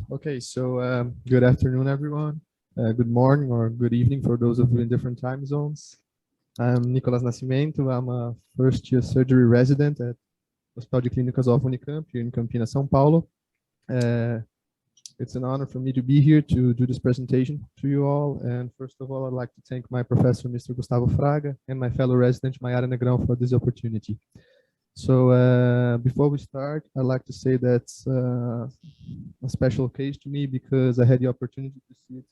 Okay, so good afternoon, everyone. Good morning or good evening for those of you in different time zones. I'm Nicolas Nascimento. I'm a first-year surgery resident at Hospital de Clínicas of Unicamp here in Campinas, São Paulo. It's an honor for me to be here to do this presentation to you all. And first of all, I'd like to thank my professor, Mr. Gustavo Fraga, and my fellow resident, Mayra Negrao, for this opportunity. So before we start, I'd like to say that's a special case to me because I had the opportunity to see it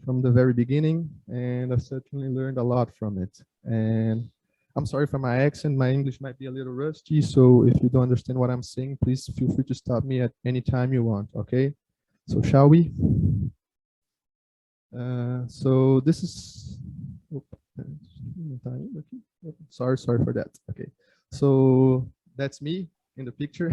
from the very beginning, and I certainly learned a lot from it. And I'm sorry for my accent, my English might be a little rusty, so if you don't understand what I'm saying, please feel free to stop me at any time you want, okay? So shall we? So this is, sorry for that, okay. So that's me in the picture.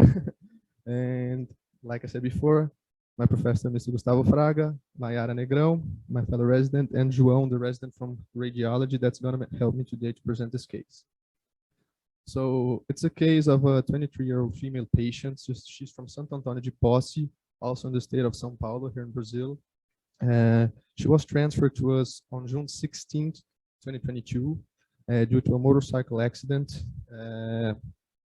And like I said before, my professor, Mr. Gustavo Fraga, Mayra Negrão, my fellow resident, and João, the resident from radiology, that's gonna help me today to present this case. So it's a case of a 23-year-old female patient. She's from Santo Antônio de Posse, also in the state of São Paulo here in Brazil. She was transferred to us on June 16th, 2022, due to a motorcycle accident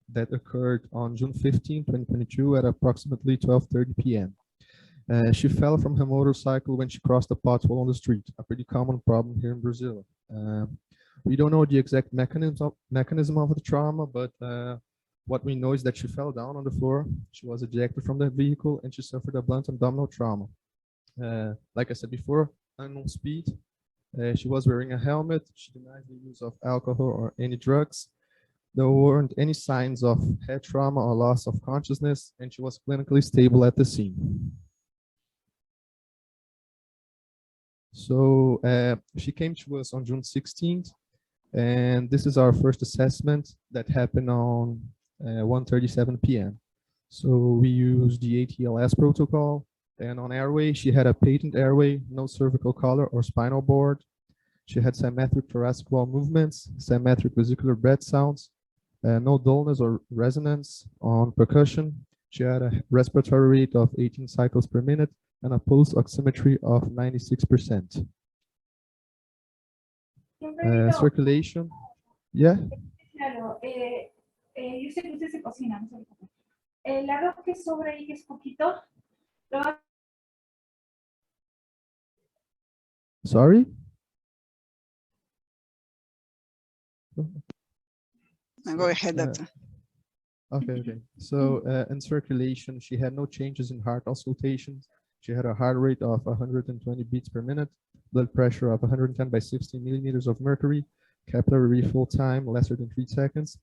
that occurred on June 15, 2022 at approximately 12:30 p.m. She fell from her motorcycle when she crossed a pothole on the street, a pretty common problem here in Brazil. We don't know the exact mechanism of the trauma, but what we know is that she fell down on the floor, she was ejected from the vehicle, and she suffered a blunt abdominal trauma. Like I said before, unknown speed. She was wearing a helmet. She denied the use of alcohol or any drugs. There weren't any signs of head trauma or loss of consciousness, and she was clinically stable at the scene. So she came to us on June 16th, and this is our first assessment that happened on 1:37 p.m. So we used the ATLS protocol, and on airway, she had a patent airway, no cervical collar or spinal board. She had symmetric thoracic wall movements, symmetric vesicular breath sounds, no dullness or resonance on percussion. She had a respiratory rate of 18 cycles per minute and a pulse oximetry of 96%. Circulation, yeah? Claro, yo sé que usted se cocina, no se preocupe. El arroz que sobra ahí, que es poquito, lo va. Sorry? Go ahead, doctor. Okay. So in circulation, she had no changes in heart auscultations. She had a heart rate of 120 beats per minute, blood pressure of 110 by 60 millimeters of mercury, capillary refill time lesser than 3 seconds.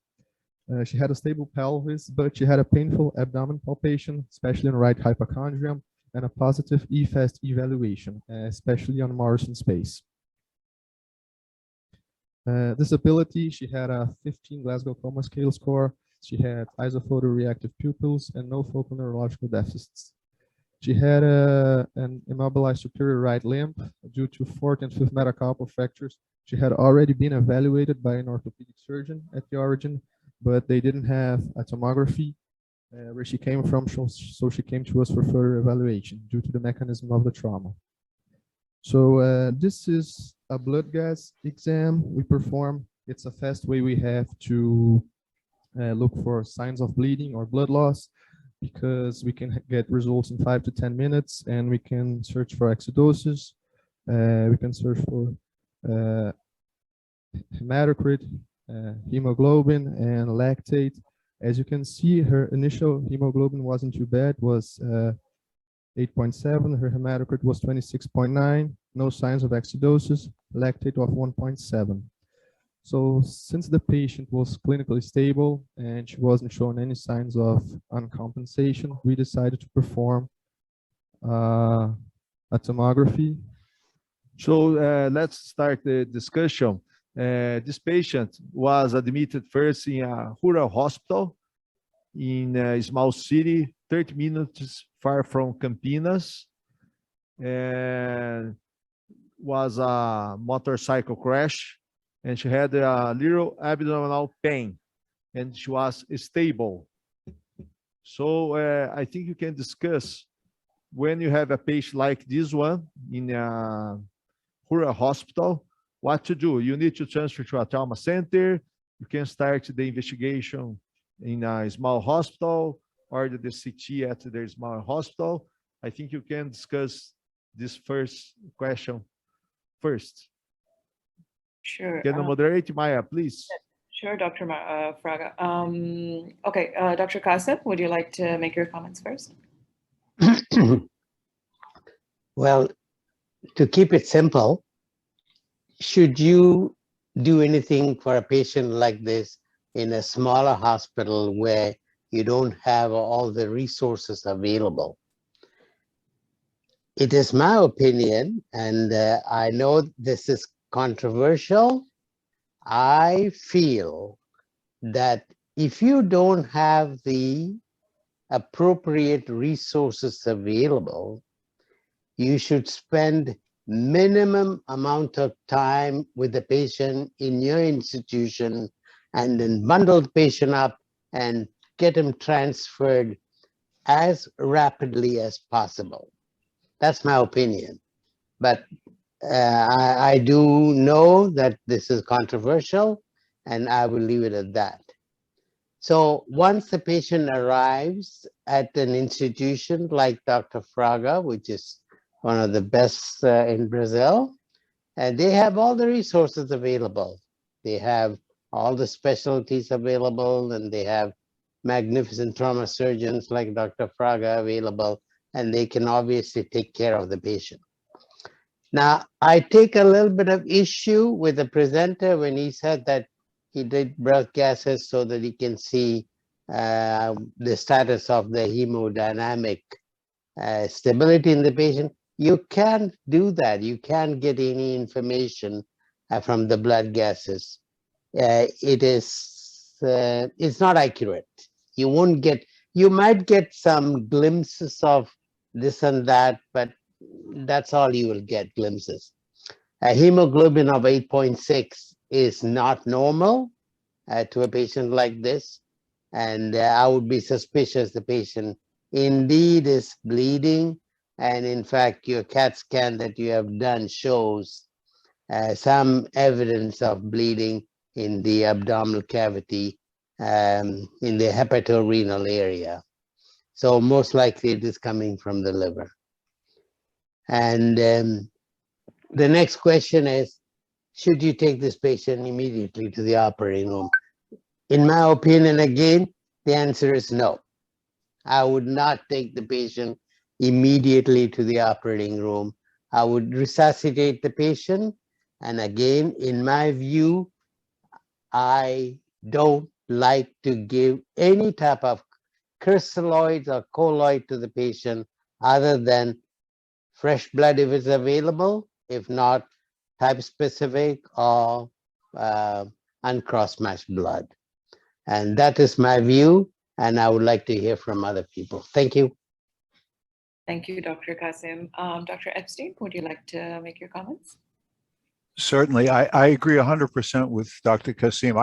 She had a stable pelvis, but she had a painful abdomen palpation, especially in right hypochondrium, and a positive EFAST evaluation, especially on Morrison space. Disability, she had a 15 Glasgow Coma Scale score. She had isophotoreactive pupils and no focal neurological deficits. She had an immobilized superior right limb due to 4th and 5th metacarpal fractures. She had already been evaluated by an orthopedic surgeon at the origin, but they didn't have a tomography where she came from, so she came to us for further evaluation due to the mechanism of the trauma. So this is a blood gas exam we perform. It's a fast way we have to look for signs of bleeding or blood loss, because we can get results in 5 to 10 minutes, and we can search for acidosis. We can search for hematocrit, hemoglobin, and lactate. As you can see, her initial hemoglobin wasn't too bad, was 8.7. Her hematocrit was 26.9. No signs of acidosis. Lactate of 1.7. So since the patient was clinically stable and she wasn't showing any signs of uncompensation, we decided to perform a tomography. So let's start the discussion. This patient was admitted first in a rural hospital in a small city, 30 minutes far from Campinas, and was a motorcycle crash, and she had a little abdominal pain, and she was stable. So I think you can discuss when you have a patient like this one in a rural hospital, what to do? You need to transfer to a trauma center. You can start the investigation in a small hospital or the CT at the small hospital. I think you can discuss this first question first. Sure. Can you moderate, Maya, please? Sure, Dr. Fraga. Okay, Dr. Kassim, would you like to make your comments first? Well, to keep it simple, should you do anything for a patient like this in a smaller hospital where you don't have all the resources available? It is my opinion, and I know this is controversial. I feel that if you don't have the appropriate resources available, you should spend minimum amount of time with the patient in your institution and then bundle the patient up and get him transferred as rapidly as possible. That's my opinion. But I do know that this is controversial, and I will leave it at that. So once the patient arrives at an institution like Dr. Fraga, which is one of the best in Brazil, and they have all the resources available. They have all the specialties available, and they have magnificent trauma surgeons like Dr. Fraga available, and they can obviously take care of the patient. Now, I take a little bit of issue with the presenter when he said that he did breath gases so that he can see the status of the hemodynamic stability in the patient. You can't do that. You can't get any information from the blood gases. It's not accurate. You won't get, you might get some glimpses of this and that, but that's all you will get, glimpses. A hemoglobin of 8.6 is not normal to a patient like this. And I would be suspicious the patient indeed is bleeding. And in fact, your CAT scan that you have done shows some evidence of bleeding in the abdominal cavity, in the hepatorenal area. So most likely it is coming from the liver. And the next question is, should you take this patient immediately to the operating room? In my opinion, again, the answer is no. I would not take the patient immediately to the operating room. I would resuscitate the patient. And again, in my view, I don't like to give any type of crystalloids or colloid to the patient other than fresh blood if it's available, if not type specific or uncross matched blood. And that is my view, and I would like to hear from other people. Thank you. Thank you, Dr. Kassim. Dr. Epstein, would you like to make your comments? Certainly, I agree 100% with Dr. Kassim.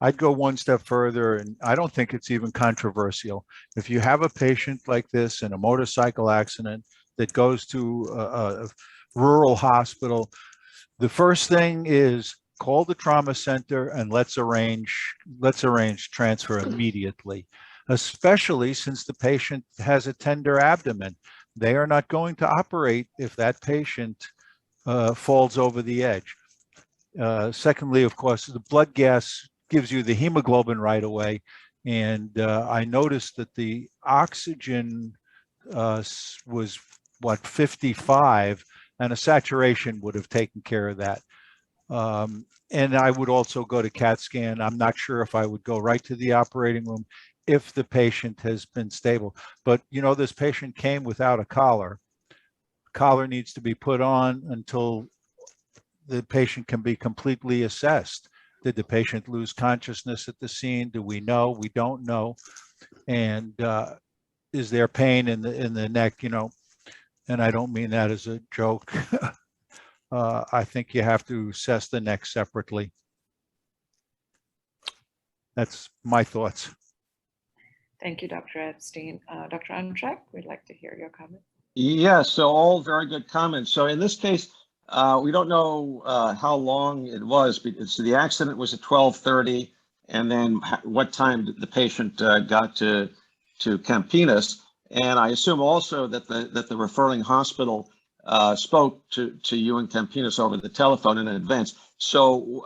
I'd go one step further, and I don't think it's even controversial. If you have a patient like this in a motorcycle accident that goes to a rural hospital, the first thing is call the trauma center and let's arrange transfer immediately, especially since the patient has a tender abdomen. They are not going to operate if that patient falls over the edge. Secondly, of course, the blood gas gives you the hemoglobin right away. And I noticed that the oxygen was, what, 55, and a saturation would have taken care of that. And I would also go to CAT scan. I'm not sure if I would go right to the operating room if the patient has been stable. But, you know, this patient came without a collar. Collar needs to be put on until the patient can be completely assessed. Did the patient lose consciousness at the scene? Do we know? We don't know. And is there pain in the neck? You know, and I don't mean that as a joke. I think you have to assess the neck separately. That's my thoughts. Thank you, Dr. Epstein. Dr. Amtrak, we'd like to hear your comment. Yeah, so all very good comments. So in this case, we don't know how long it was, because the accident was at 12:30, and then what time the patient got to Campinas. And I assume also that the referring hospital spoke to you in Campinas over the telephone in advance. So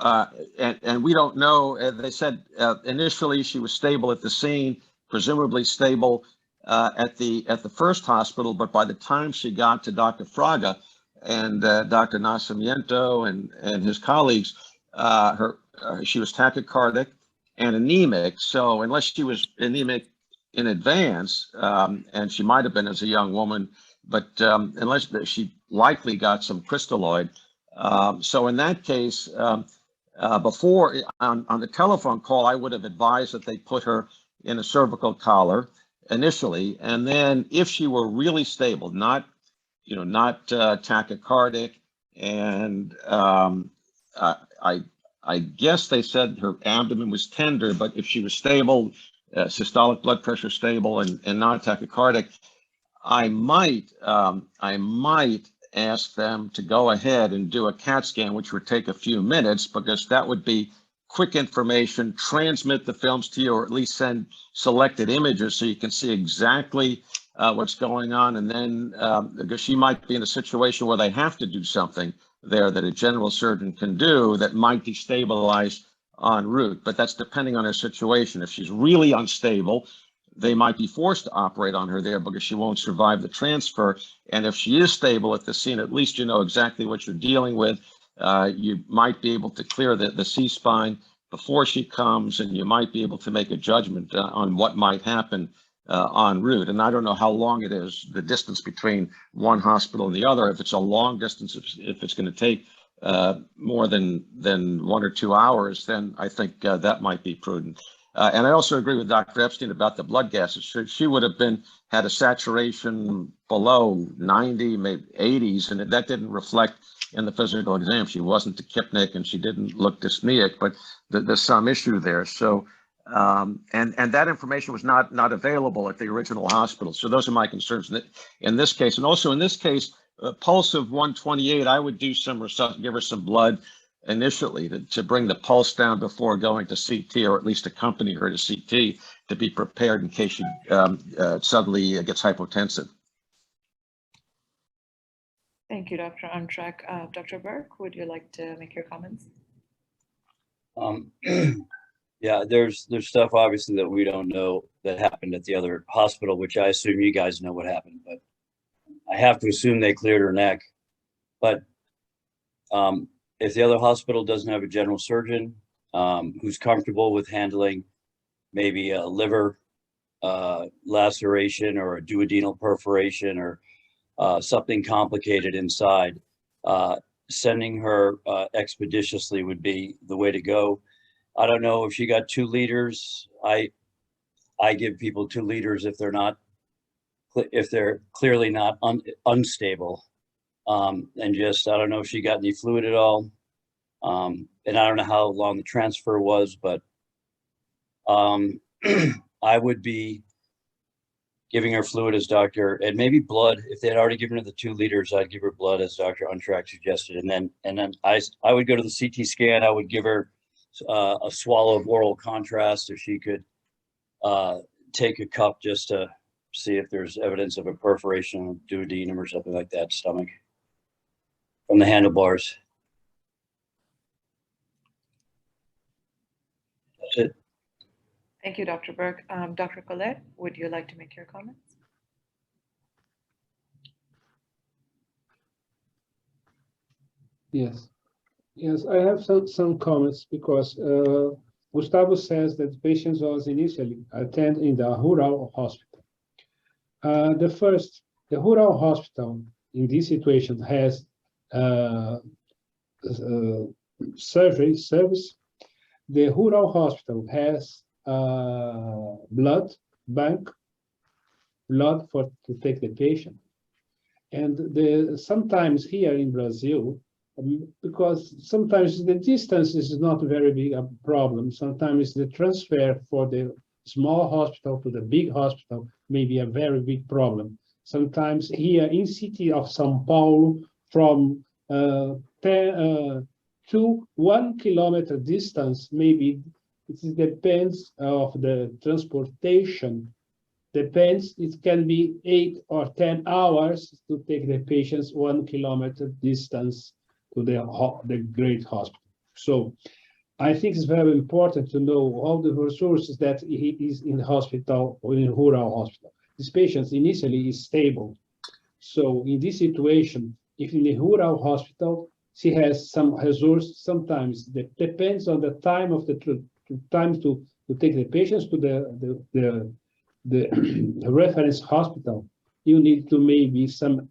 and we don't know. They said initially she was stable at the scene, presumably stable at the first hospital, but by the time she got to Dr. Fraga and Dr. Nascimento and his colleagues, she was tachycardic and anemic. So unless she was anemic in advance, and she might have been as a young woman, but unless she likely got some crystalloid. So in that case, before on the telephone call, I would have advised that they put her in a cervical collar initially, and then if she were really stable, not tachycardic, and I guess they said her abdomen was tender, but if she was stable, systolic blood pressure stable and not tachycardic, I might ask them to go ahead and do a CAT scan, which would take a few minutes, because that would be quick information, transmit the films to you, or at least send selected images so you can see exactly what's going on. And then because she might be in a situation where they have to do something there that a general surgeon can do that might destabilize en route, but that's depending on her situation. If she's really unstable, they might be forced to operate on her there because she won't survive the transfer. And if she is stable at the scene, at least you know exactly what you're dealing with. You might be able to clear the C-spine before she comes, and you might be able to make a judgment on what might happen en route. And I don't know how long it is, the distance between one hospital and the other. If it's a long distance, if it's going to take more than 1 or 2 hours, then I think that might be prudent. And I also agree with Dr. Epstein about the blood gases. She would have had a saturation below 90, maybe 80s, and that didn't reflect in the physical exam. She wasn't tachypnic and she didn't look dyspneic, but there's some issue there. So, and that information was not available at the original hospital. So those are my concerns in this case. And also in this case, a pulse of 128, I would do give her some blood initially to bring the pulse down before going to CT, or at least accompany her to CT to be prepared in case she suddenly gets hypotensive. Thank you, Dr. Amtrak. Dr. Burke, would you like to make your comments? Yeah, there's stuff obviously that we don't know that happened at the other hospital, which I assume you guys know what happened, but I have to assume they cleared her neck. But if the other hospital doesn't have a general surgeon who's comfortable with handling maybe a liver laceration or a duodenal perforation or something complicated inside, sending her expeditiously would be the way to go. I don't know if she got 2 liters. I give people 2 liters if they're clearly not unstable. And just, I don't know if she got any fluid at all. And I don't know how long the transfer was, but I would be giving her fluid as Dr. and maybe blood. If they had already given her the 2 liters, I'd give her blood as Dr. Untrak suggested. And then I would go to the CT scan. I would give her a swallow of oral contrast if she could take a cup just to see if there's evidence of a perforation of duodenum or something like that, stomach, from the handlebars. That's it. Thank you, Dr. Burke. Dr. Collette, would you like to make your comments? Yes, I have some comments because Gustavo says that the patient was initially attended in the rural hospital. The rural hospital in this situation has surgery service. The rural hospital has blood bank, blood to take the patient. And sometimes here in Brazil, because sometimes the distance is not very big a problem. Sometimes the transfer for the small hospital to the big hospital may be a very big problem. sometimes here in city of São Paulo, from 10 to 1 kilometer distance, maybe it depends of the transportation. Depends, it can be 8 or 10 hours to take the patients 1 kilometer distance to the great hospital. So I think it's very important to know all the resources that he is in the hospital or in rural hospital. This patient initially is stable. So in this situation, if in the rural hospital, she has some resource, sometimes that depends on the time of the time to take the patients to the reference hospital. You need to maybe do something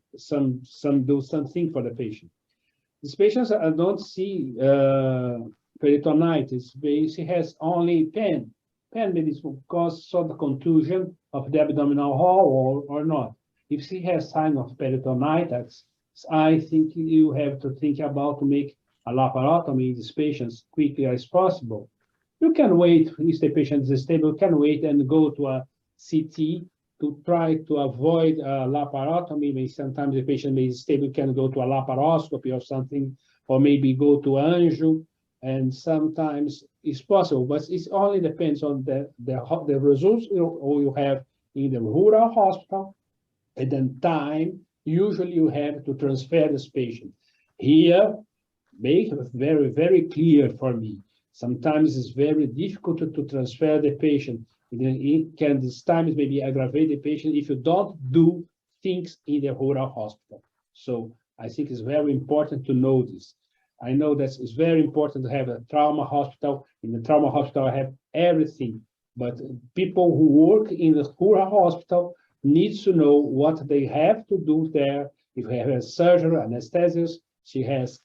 for the patient. These patients don't see peritonitis. She has only pain. Pain maybe cause sort of contusion of the abdominal wall or not. If she has sign of peritonitis, I think you have to think about to make a laparotomy in these patients quickly as possible. You can wait, if the patient is stable, you can wait and go to a CT to try to avoid laparotomy. Maybe sometimes the patient may be stable, can go to a laparoscopy or something, or maybe go to angio, and sometimes it's possible, but it only depends on the results you have in the rural hospital, and then time, usually you have to transfer this patient. Here, make it very, very clear for me. Sometimes it's very difficult to transfer the patient. It can, this time maybe aggravate the patient if you don't do things in the rural hospital. So I think it's very important to know this. I know that it's very important to have a trauma hospital. In the trauma hospital, I have everything. But people who work in the rural hospital needs to know what they have to do there. If you have a surgery, anesthesia, she has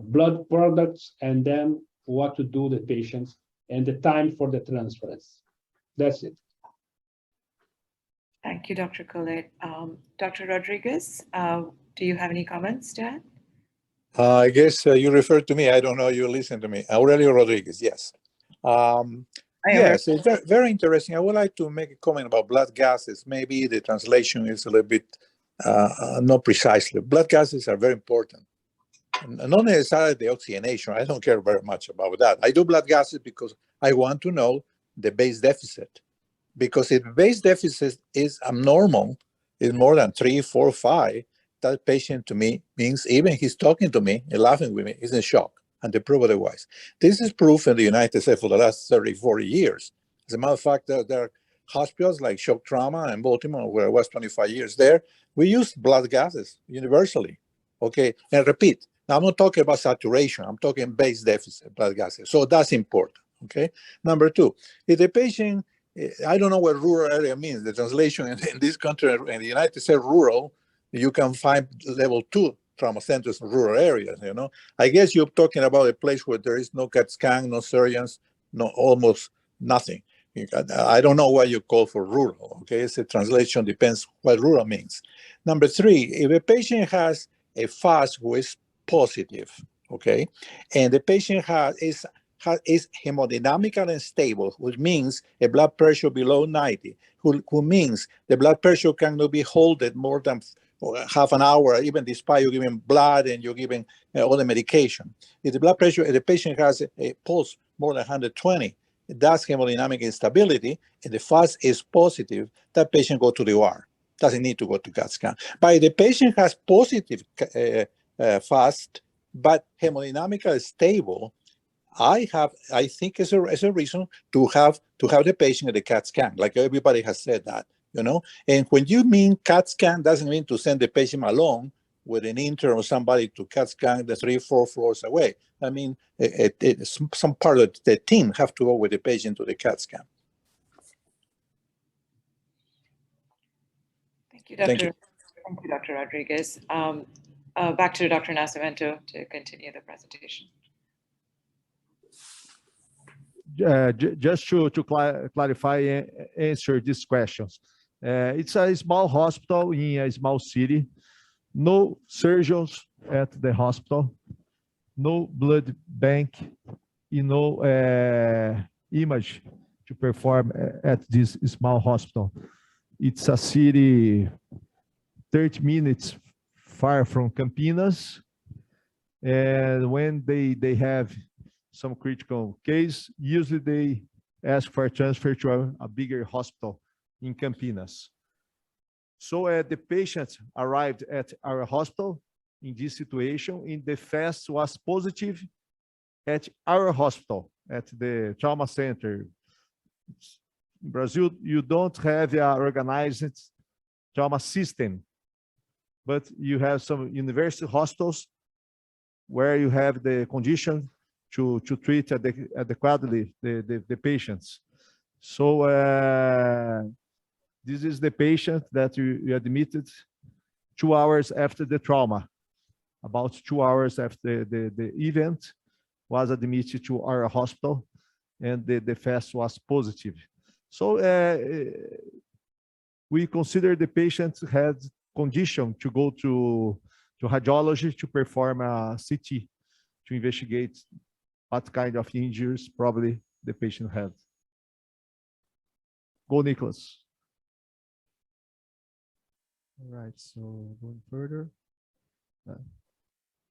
blood products, and then what to do the patients and the time for the transference. That's it. Thank you, Dr. Colette. Dr. Rodriguez, do you have any comments to add? I guess you referred to me. I don't know. You listen to me. Aurelio Rodriguez. Yes. Yes, it's very, very interesting. I would like to make a comment about blood gases. Maybe the translation is a little bit not precisely. Blood gases are very important. Not necessarily the oxygenation. I don't care very much about that. I do blood gases because I want to know the base deficit. Because if base deficit is abnormal, is more than 3, 4, 5, that patient to me means even he's talking to me and laughing with me, he's in shock, and they prove otherwise. This is proof in the United States for the last 30, 40 years. As a matter of fact, there are hospitals like Shock Trauma in Baltimore, where I was 25 years there. We use blood gases universally, okay? And repeat, now I'm not talking about saturation, I'm talking base deficit blood gases. So that's important, okay? Number 2, if the patient, I don't know what rural area means. The translation in this country, in the United States, rural, you can find level 2 trauma centers in rural areas, you know. I guess you're talking about a place where there is no CAT scan, no surgeons, no, almost nothing. I don't know why you call for rural, okay? It's a translation, depends what rural means. Number 3, if a patient has a FAST who is positive, okay, and the patient is hemodynamically unstable, which means a blood pressure below 90, who means the blood pressure cannot be held more than half an hour, even despite you giving blood and you're giving all the medication. If the blood pressure, if the patient has a pulse more than 120, that's hemodynamic instability, and the FAST is positive, that patient go to the OR. Doesn't need to go to CAT scan. But if the patient has positive FAST, but hemodynamically stable, I think it's a reason to have the patient at the CAT scan, like everybody has said that, you know. And when you mean CAT scan, doesn't mean to send the patient alone with an intern or somebody to CAT scan the 3, 4 floors away. I mean, some part of the team have to go with the patient to the CAT scan. Thank you, Dr. Thank you, Dr. Rodriguez. Back to Dr. Nascimento to continue the presentation. Just to clarify and answer these questions. It's a small hospital in a small city, no surgeons at the hospital, no blood bank, no image to perform at this small hospital. It's a city 30 minutes far from Campinas. And when they have some critical case, usually they ask for a transfer to a bigger hospital in Campinas. So the patient arrived at our hospital in this situation, and the test was positive at our hospital, at the trauma center. In Brazil, you don't have an organized trauma system, but you have some university hospitals where you have the condition to treat adequately the patients. So this is the patient that you admitted 2 hours after the trauma. About 2 hours after the event, was admitted to our hospital, and the test was positive. So we consider the patient had condition to go to radiology to perform a CT to investigate what kind of injuries probably the patient had. Go, Nicholas. All right, so going further.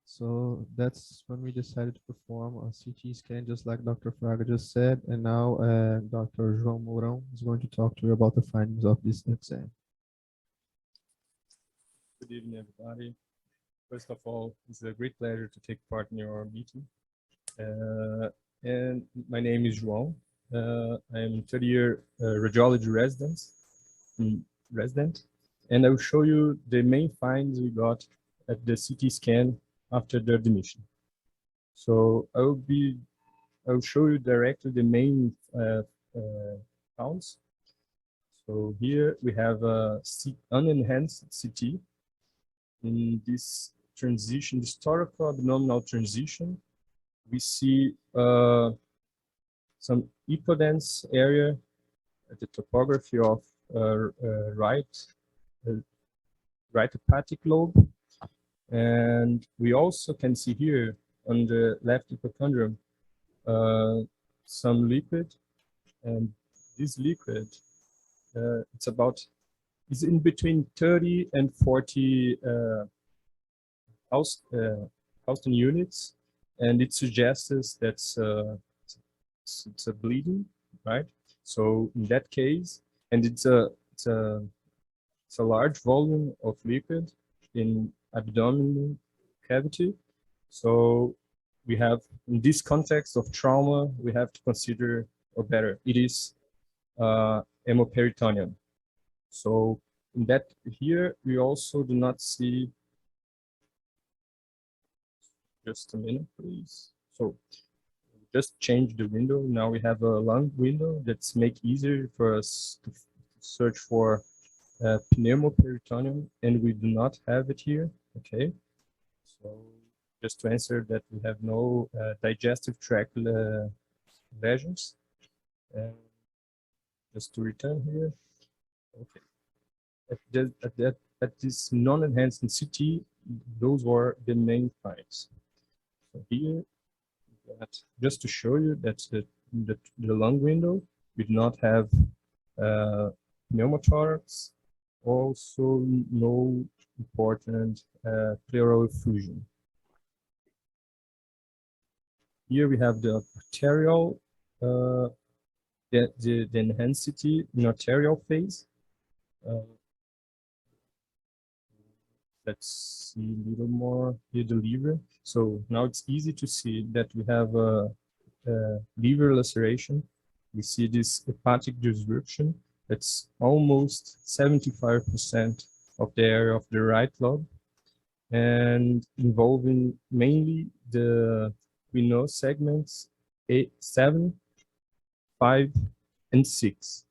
So that's when we decided to perform a CT scan, just like Dr. Fraga just said. And now Dr. João Mourão is going to talk to you about the findings of this exam. Good evening, everybody. First of all, it's a great pleasure to take part in your meeting. And my name is João. I'm 30-year radiology resident, and I will show you the main findings we got at the CT scan after the admission. So I will show you directly the main counts. So here we have a unenhanced CT. In this transition, this thoraco-abdominal transition, we see some hypodense area at the topography of right hepatic lobe. And we also can see here on the left hypochondrium some liquid, and this liquid is in between 30 and 40 Houston units, and it suggests that it's a bleeding, right? So in that case, and it's a large volume of liquid in abdominal cavity. So we have, in this context of trauma, we have to consider, or better, it is hemoperitoneum. So in that here, we also do not see, just a minute, please. So just change the window. Now we have a lung window that's make easier for us to search for pneumoperitoneum, and we do not have it here. Okay, so just to answer that, we have no digestive tract lesions. Just to return here. Okay, at this non-enhanced CT, those were the main findings. So here, just to show you that the lung window, we do not have pneumothorax, also no important pleural effusion. Here we have the arterial, the enhanced CT in arterial phase. Let's see a little more here, the liver. So now it's easy to see that we have a liver laceration. We see this hepatic disruption that's almost 75% of the area of the right lobe, and involving mainly the venous segments 7, 5, and 6.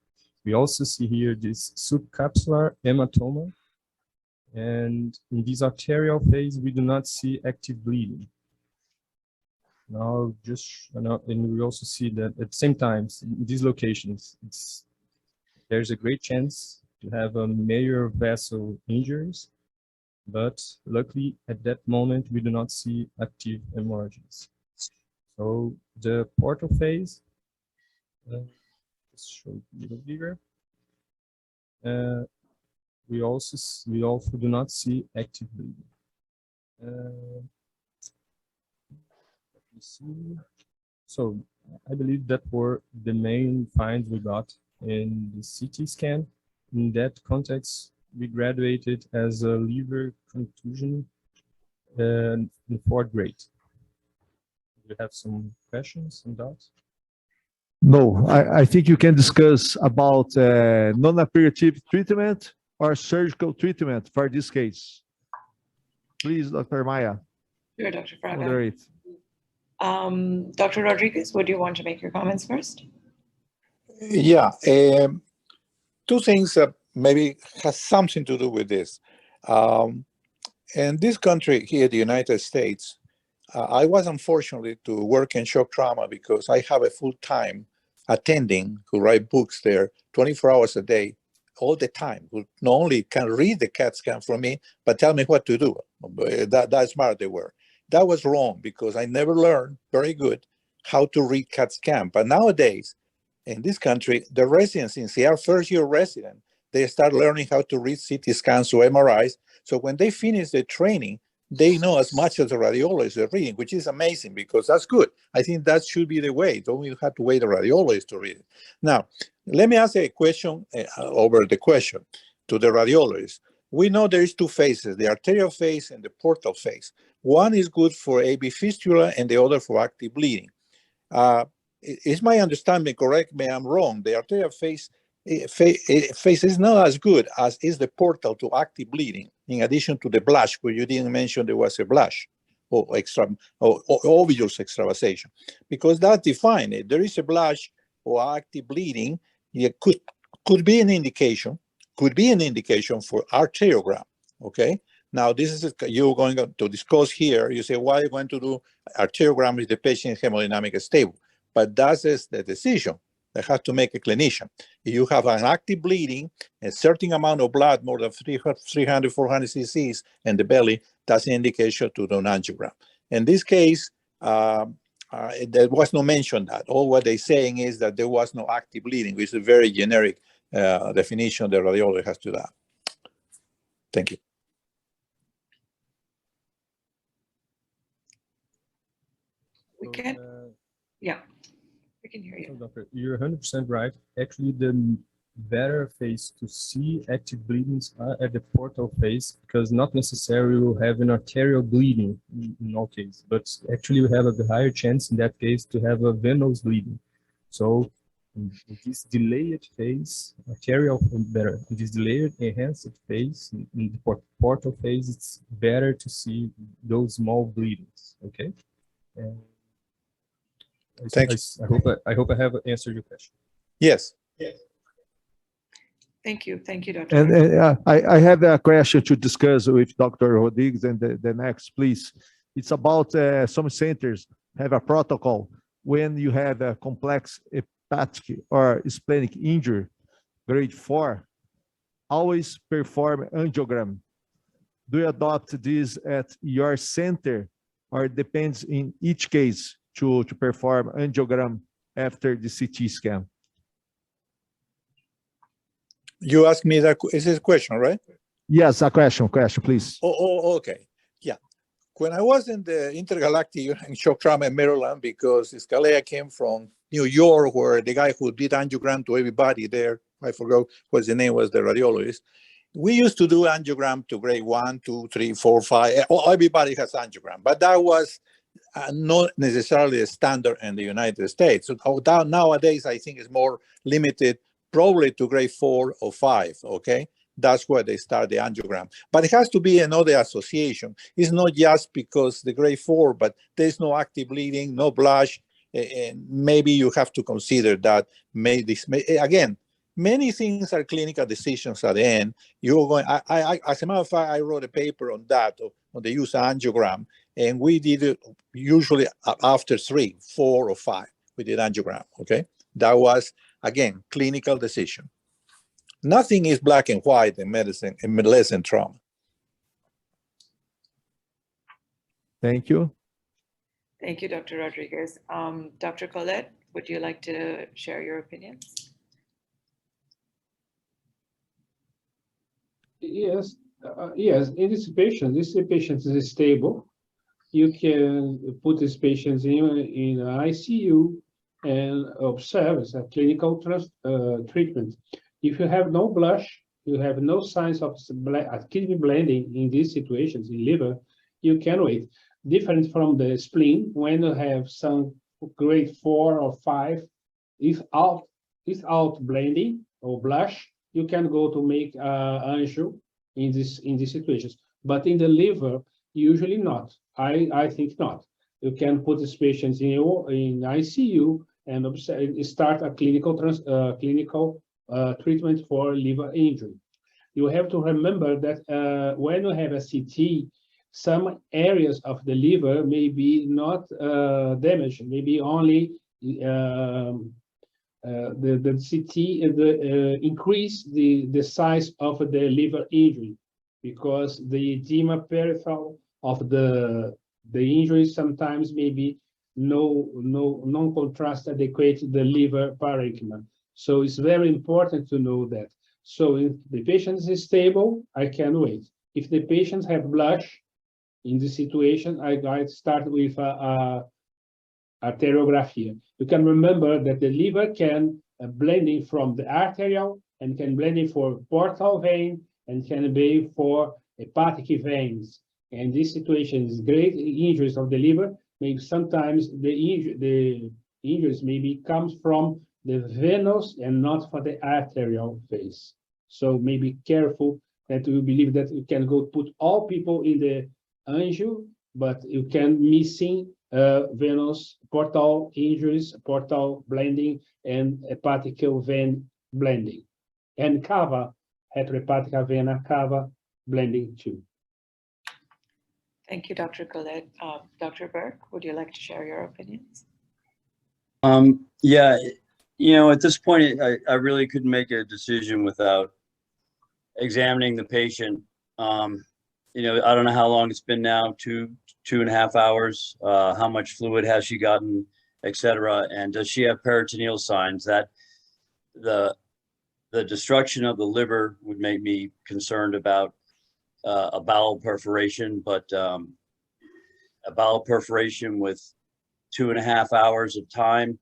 We also see here this subcapsular hematoma, and in this arterial phase, we do not see active bleeding. Now, and we also see that at the same time, in these locations, there's a great chance to have a major vessel injuries, but luckily at that moment, we do not see active hemorrhages. So the portal phase, let's show a little bigger. We also do not see active bleeding. Let me see. So I believe that were the main finds we got in the CT scan. In that context, we graduated as a liver contusion in 4th grade. Do you have some questions and doubts? No, I think you can discuss about non-operative treatment or surgical treatment for this case. Please, Dr. Maya, Sure, Dr. Fraga. moderate. Dr. Rodriguez, would you want to make your comments first? Yeah, two things that maybe has something to do with this. In this country here, the United States, I was unfortunate to work in shock trauma because I have a full-time attending who write books there 24 hours a day, all the time, who not only can read the CAT scan from me, but tell me what to do. That smart they were. That was wrong because I never learned very good how to read CAT scan. But nowadays, in this country, the residents, since they are first-year resident, they start learning how to read CT scans or MRIs. So when they finish the training, they know as much as the radiologist are reading, which is amazing because that's good. I think that should be the way. Don't you have to wait the radiologist to read it. Now, let me ask a question over the question to the radiologist. We know there is two phases, the arterial phase and the portal phase. One is good for AV fistula and the other for active bleeding. Is my understanding correct? Maybe I'm wrong. The arterial phase is not as good as is the portal to active bleeding, in addition to the blush, where you didn't mention there was a blush or obvious extravasation, because that defines it. There is a blush or active bleeding. It could be an indication, for arteriogram. Okay. Now, this is you're going to discuss here. You say, why are you going to do arteriogram if the patient is hemodynamic stable? But that is the decision that has to make a clinician. If you have an active bleeding, a certain amount of blood, more than 300, 400 cc's in the belly, that's an indication to do an angiogram. In this case, there was no mention that. All what they're saying is that there was no active bleeding, which is a very generic definition the radiologist has to that. Thank you. We can, yeah, we can hear you. So, Doctor, you're 100% right. Actually, the better phase to see active bleedings are at the portal phase, because not necessarily we'll have an arterial bleeding in all cases, but actually we have a higher chance in that case to have a venous bleeding. So in this delayed phase, arterial better. In this delayed enhanced phase, in the portal phase, it's better to see those small bleedings. Okay. And I hope I have answered your question. Yes. Yes. Thank you, Dr. And I have a question to discuss with Dr. Rodriguez and the next, please. It's about some centers have a protocol when you have a complex hepatic or splenic injury, grade 4, always perform angiogram. Do you adopt this at your center, or it depends in each case to perform angiogram after the CT scan? You asked me that, is this a question, right? Yes, a question, please. Oh, okay. Yeah. When I was in the intergalactic in shock trauma in Maryland, because Scalia came from New York, where the guy who did angiogram to everybody there, I forgot what the name was, the radiologist. We used to do angiogram to grade 1, 2, 3, 4, 5. Everybody has angiogram, but that was not necessarily a standard in the United States. So nowadays, I think it's more limited, probably to grade 4 or 5, okay? That's where they start the angiogram. But it has to be another association. It's not just because the grade 4, but there's no active bleeding, no blush, and maybe you have to consider that. Again, many things are clinical decisions at the end. You're going. As a matter of fact, I wrote a paper on that, on the use of angiogram, and we did it usually after 3, 4, or 5. We did angiogram. Okay, that was again clinical decision. Nothing is black and white in medicine, less than trauma. Thank you. Thank you, Dr. Rodriguez. Dr. Colette, would you like to share your opinions? Yes, yes. In this patient is stable. You can put this patient in ICU and observe as a clinical treatment. If you have no blush, you have no signs of kidney bleeding in these situations in liver, you can wait. Different from the spleen, when you have some grade 4 or 5, without bleeding or blush, you can go to make angio in these situations. But in the liver, usually not. I think not. You can put these patients in ICU and start a clinical treatment for liver injury. You have to remember that when you have a CT, some areas of the liver may be not damaged, maybe only the CT increase the size of the liver injury, because the edema peripheral of the injury sometimes may be non-contrast adequate the liver parenchyma. So it's very important to know that. So if the patient is stable, I can wait. If the patients have blush, in this situation, I start with arteriography. You can remember that the liver can blending from the arterial and can blending for portal vein and can be for hepatic veins. And this situation is great injuries of the liver. Maybe sometimes the injuries maybe comes from the venous and not for the arterial phase. So maybe careful that you believe that you can go put all people in the angio, but you can missing venous portal injuries, portal blending, and hepatic vein blending, and cava, heterohepatic vena cava blending too. Thank you, Dr. Khaled. Dr. Burke, would you like to share your opinions? Yeah, you know, at this point, I really couldn't make a decision without examining the patient. You know, I don't know how long it's been now, 2.5 hours. How much fluid has she gotten, etc. And does she have peritoneal signs? That the destruction of the liver would make me concerned about a bowel perforation, but a bowel perforation with 2.5 hours of time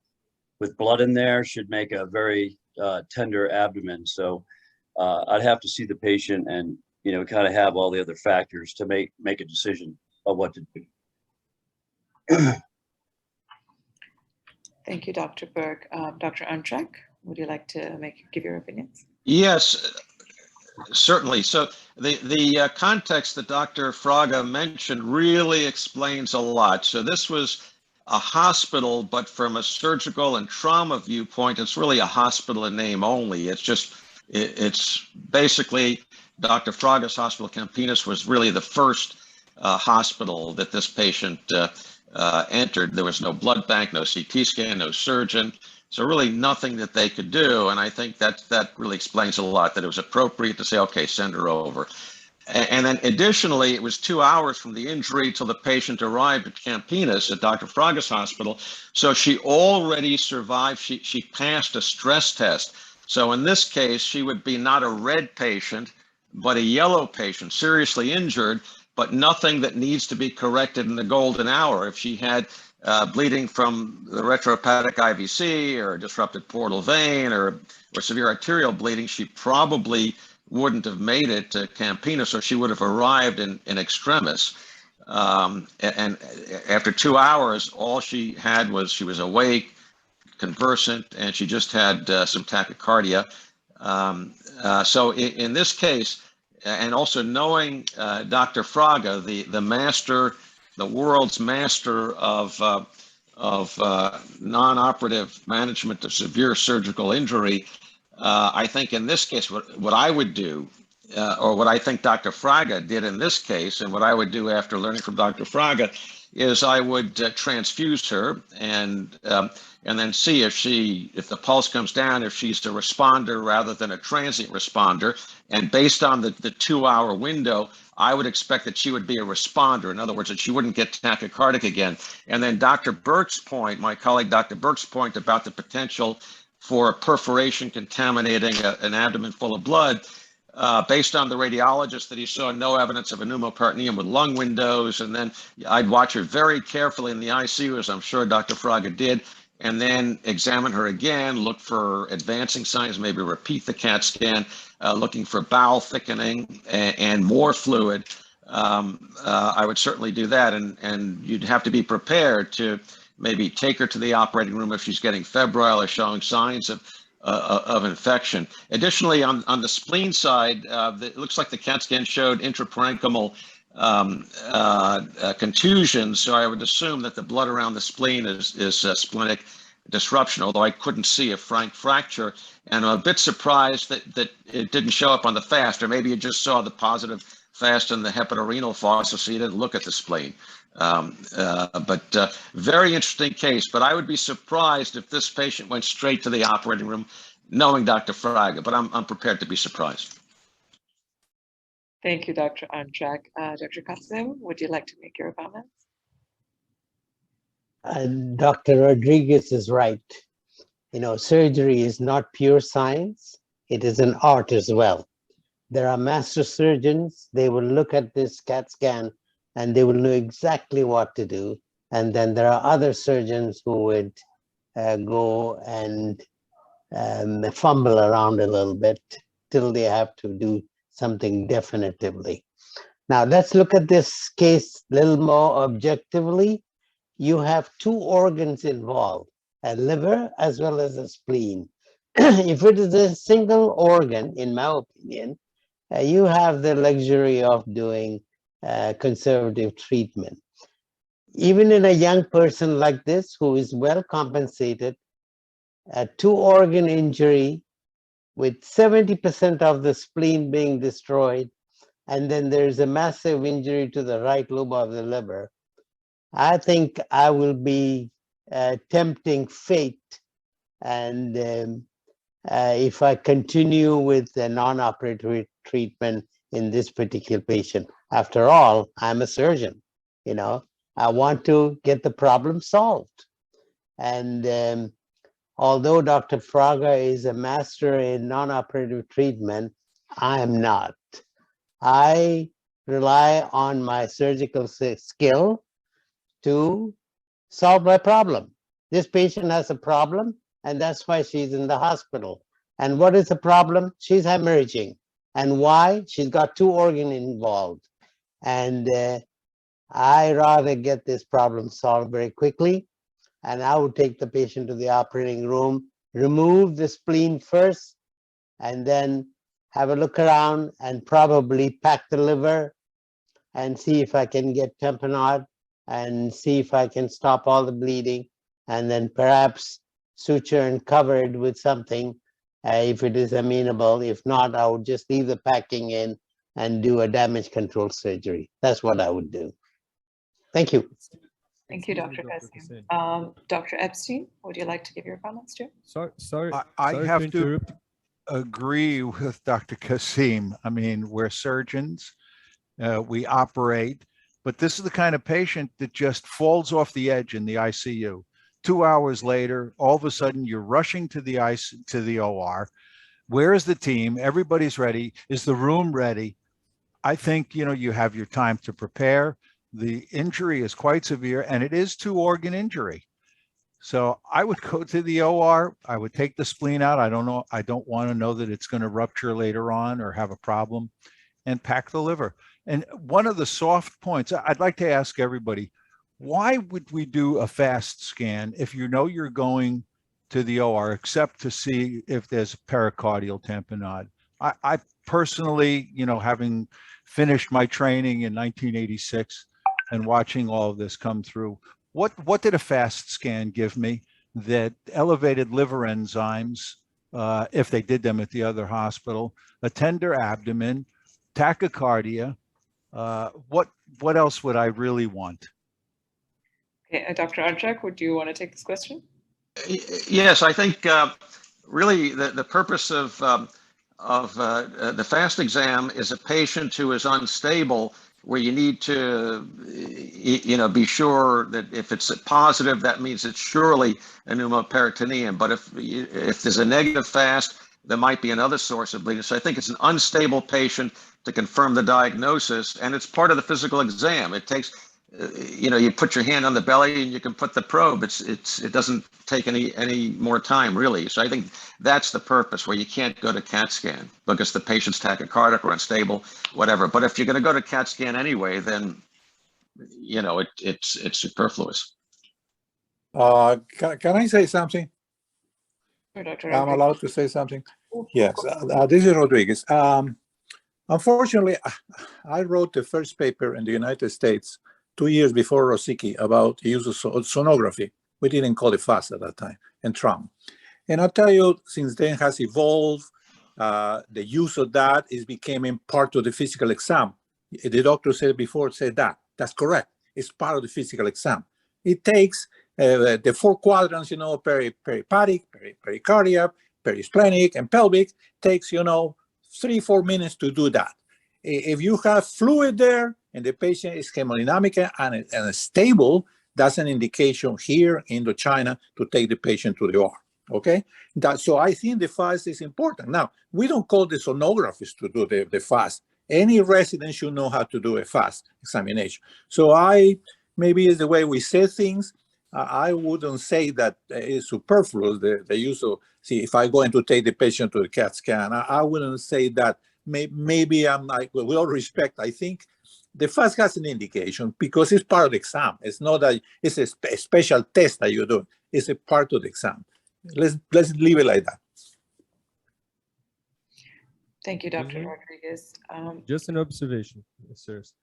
with blood in there should make a very tender abdomen. So I'd have to see the patient and, you know, kind of have all the other factors to make a decision of what to do. Thank you, Dr. Burke. Dr. Antrek, would you like to give your opinions? Yes, certainly. So the context that Dr. Fraga mentioned really explains a lot. So this was a hospital, but from a surgical and trauma viewpoint, it's really a hospital in name only. It's basically Dr. Fraga's hospital, Campinas, was really the first hospital that this patient entered. There was no blood bank, no CT scan, no surgeon. So really nothing that they could do. And I think that really explains a lot, that it was appropriate to say, okay, send her over. And then additionally, it was 2 hours from the injury till the patient arrived at Campinas at Dr. Fraga's hospital. So she already survived. She passed a stress test. So in this case, she would be not a red patient, but a yellow patient, seriously injured, but nothing that needs to be corrected in the golden hour. If she had bleeding from the retrohepatic IVC or disrupted portal vein or severe arterial bleeding, she probably wouldn't have made it to Campinas, or she would have arrived in extremis. And after 2 hours, all she had was, she was awake, conversant, and she just had some tachycardia. So in this case, and also knowing Dr. Fraga, the master, the world's master of non-operative management of severe surgical injury, I think in this case, what I would do, or what I think Dr. Fraga did in this case, and what I would do after learning from Dr. Fraga, is I would transfuse her and then see if the pulse comes down, if she's a responder rather than a transient responder. And based on the 2 hour window, I would expect that she would be a responder. In other words, that she wouldn't get tachycardic again. And then Dr. Burke's point, my colleague Dr. Burke's point about the potential for a perforation contaminating an abdomen full of blood, based on the radiologist that he saw no evidence of a pneumoperitoneum with lung windows. And then I'd watch her very carefully in the ICU, as I'm sure Dr. Fraga did, and then examine her again, look for advancing signs, maybe repeat the CAT scan, looking for bowel thickening and more fluid. I would certainly do that. And you'd have to be prepared to maybe take her to the operating room if she's getting febrile or showing signs of infection. Additionally, on the spleen side, it looks like the CAT scan showed intraparenchymal contusion. So I would assume that the blood around the spleen is splenic disruption, although I couldn't see a frank fracture. And I'm a bit surprised that it didn't show up on the FAST, or maybe you just saw the positive FAST in the hepatorenal fossa, so you didn't look at the spleen. But very interesting case. But I would be surprised if this patient went straight to the operating room, knowing Dr. Fraga, but I'm prepared to be surprised. Thank you, Dr. Antrak. Dr. Kasim, would you like to make your comments? Dr. Rodriguez is right. You know, surgery is not pure science. It is an art as well. There are master surgeons. They will look at this CAT scan and they will know exactly what to do. And then there are other surgeons who would go and fumble around a little bit till they have to do something definitively. Now let's look at this case a little more objectively. You have two organs involved, a liver as well as a spleen. If it is a single organ, in my opinion, you have the luxury of doing conservative treatment. Even in a young person like this who is well compensated, a two-organ injury with 70% of the spleen being destroyed, and then there's a massive injury to the right lobe of the liver, I think I will be tempting fate. And if I continue with the non-operative treatment in this particular patient, after all, I'm a surgeon, you know, I want to get the problem solved. And although Dr. Fraga is a master in non-operative treatment, I am not. I rely on my surgical skill to solve my problem. This patient has a problem, and that's why she's in the hospital. And what is the problem? She's hemorrhaging. And why? She's got two organs involved. And I rather get this problem solved very quickly. And I would take the patient to the operating room, remove the spleen first, and then have a look around and probably pack the liver and see if I can get tamponade and see if I can stop all the bleeding, and then perhaps suture and cover it with something if it is amenable. If not, I would just leave the packing in and do a damage control surgery. That's what I would do. Thank you. Thank you, Dr. Kasim. Dr. Epstein, would you like to give your comments too? Sorry. I sorry have to to interrupt. agree with Dr. Kasim. I mean, we're surgeons, we operate, but this is the kind of patient that just falls off the edge in the ICU. 2 hours later, all of a sudden you're rushing to the OR. Where is the team? Everybody's ready. Is the room ready? I think, you know, you have your time to prepare. The injury is quite severe, and it is two-organ injury. So I would go to the OR. I would take the spleen out. I don't know. I don't want to know that it's going to rupture later on or have a problem, and pack the liver. And one of the soft points, I'd like to ask everybody, why would we do a FAST scan if you know you're going to the OR, except to see if there's pericardial tamponade? I personally, you know, having finished my training in 1986 and watching all of this come through, what did a FAST scan give me that elevated liver enzymes, if they did them at the other hospital, a tender abdomen, tachycardia? What else would I really want? Okay, Dr. Antrak, would you want to take this question? Yes, I think really the purpose of the FAST exam is a patient who is unstable, where you need to, you know, be sure that if it's positive, that means it's surely a pneumoperitoneum. But if there's a negative FAST, there might be another source of bleeding. So I think it's an unstable patient to confirm the diagnosis, and it's part of the physical exam. It takes, you put your hand on the belly and you can put the probe. It doesn't take any more time really. So I think that's the purpose, where you can't go to CAT scan because the patient's tachycardic or unstable, whatever. But if you're going to go to CAT scan anyway, then it's superfluous. Can I say something? Dr. I'm Rodriguez. allowed to say something? Yes, this is Rodriguez. Unfortunately, I wrote the first paper in the United States 2 years before Rosicky about the use of sonography. We didn't call it FAST at that time, and trauma. And I'll tell you, since then has evolved, the use of that is becoming part of the physical exam. The doctor said before, said that. That's correct. It's part of the physical exam. It takes the 4 quadrants, peripatic, pericardial, perisplenic, and pelvic, takes, 3-4 minutes to do that. If you have fluid there and the patient is hemodynamic and stable, that's an indication here in Indochina to take the patient to the OR. Okay, so I think the FAST is important. Now, we don't call the sonographers to do the FAST. Any resident should know how to do a FAST examination. So maybe it's the way we say things. I wouldn't say that it's superfluous, the use of, if I'm going to take the patient to the CAT scan, I wouldn't say that. Maybe I'm like, with all respect, I think the FAST has an indication because it's part of the exam. It's not that it's a special test that you do. It's a part of the exam. Let's leave it like that. Thank you, Dr. Rodriguez. Just an observation, sirs.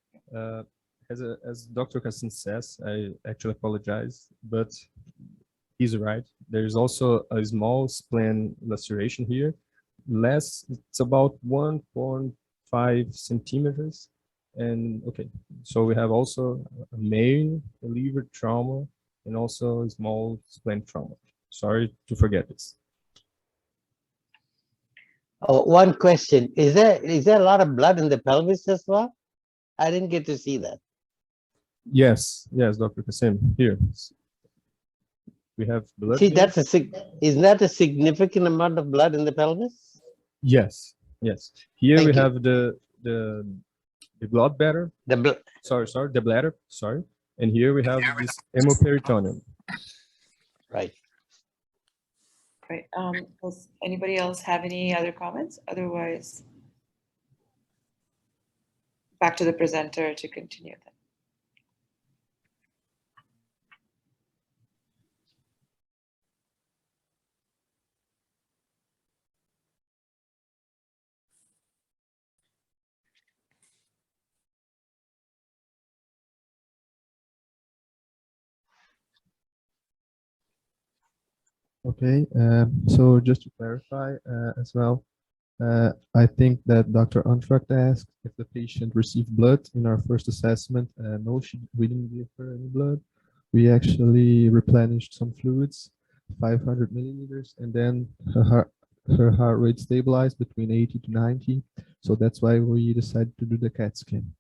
As Dr. Cassin says, I actually apologize, but he's right. There's also a small spleen laceration here. It's about 1.5 centimeters. And okay, so we have also a main liver trauma and also a small spleen trauma. Sorry to forget this. Oh, one question. Is there a lot of blood in the pelvis as well? I didn't get to see that. Yes, Dr. Kassim, here. We have blood. See, isn't that a significant amount of blood in the pelvis? Yes. Here Thank we you. have the blood bladder. The bladder, sorry. And here we have this hemoperitoneum. Right. Right. Does anybody else have any other comments? Otherwise, back to the presenter to continue then. Okay, so just to clarify as well, I think that Dr. Untracht asked if the patient received blood in our first assessment. No, we didn't give her any blood. We actually replenished some fluids, 500 milliliters, and then her heart rate stabilized between 80 to 90. So that's why we decided to do the CAT scan.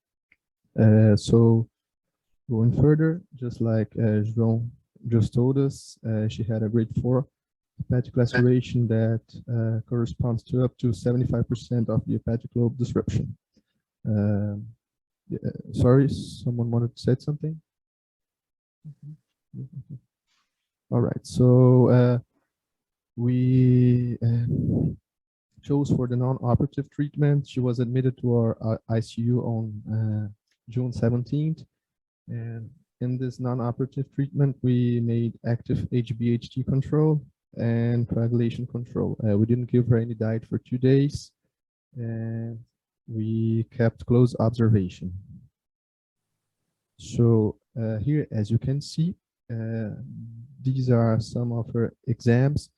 So going further, just like João just told us, she had a grade 4 hepatic laceration that corresponds to up to 75% of the hepatic lobe disruption. Sorry, someone wanted to say something? All right, so we chose for the non-operative treatment. She was admitted to our ICU on June 17th. And in this non-operative treatment, we made active HbHT control and coagulation control. We didn't give her any diet for 2 days, and we kept close observation. So here, as you can see, these are some of her exams.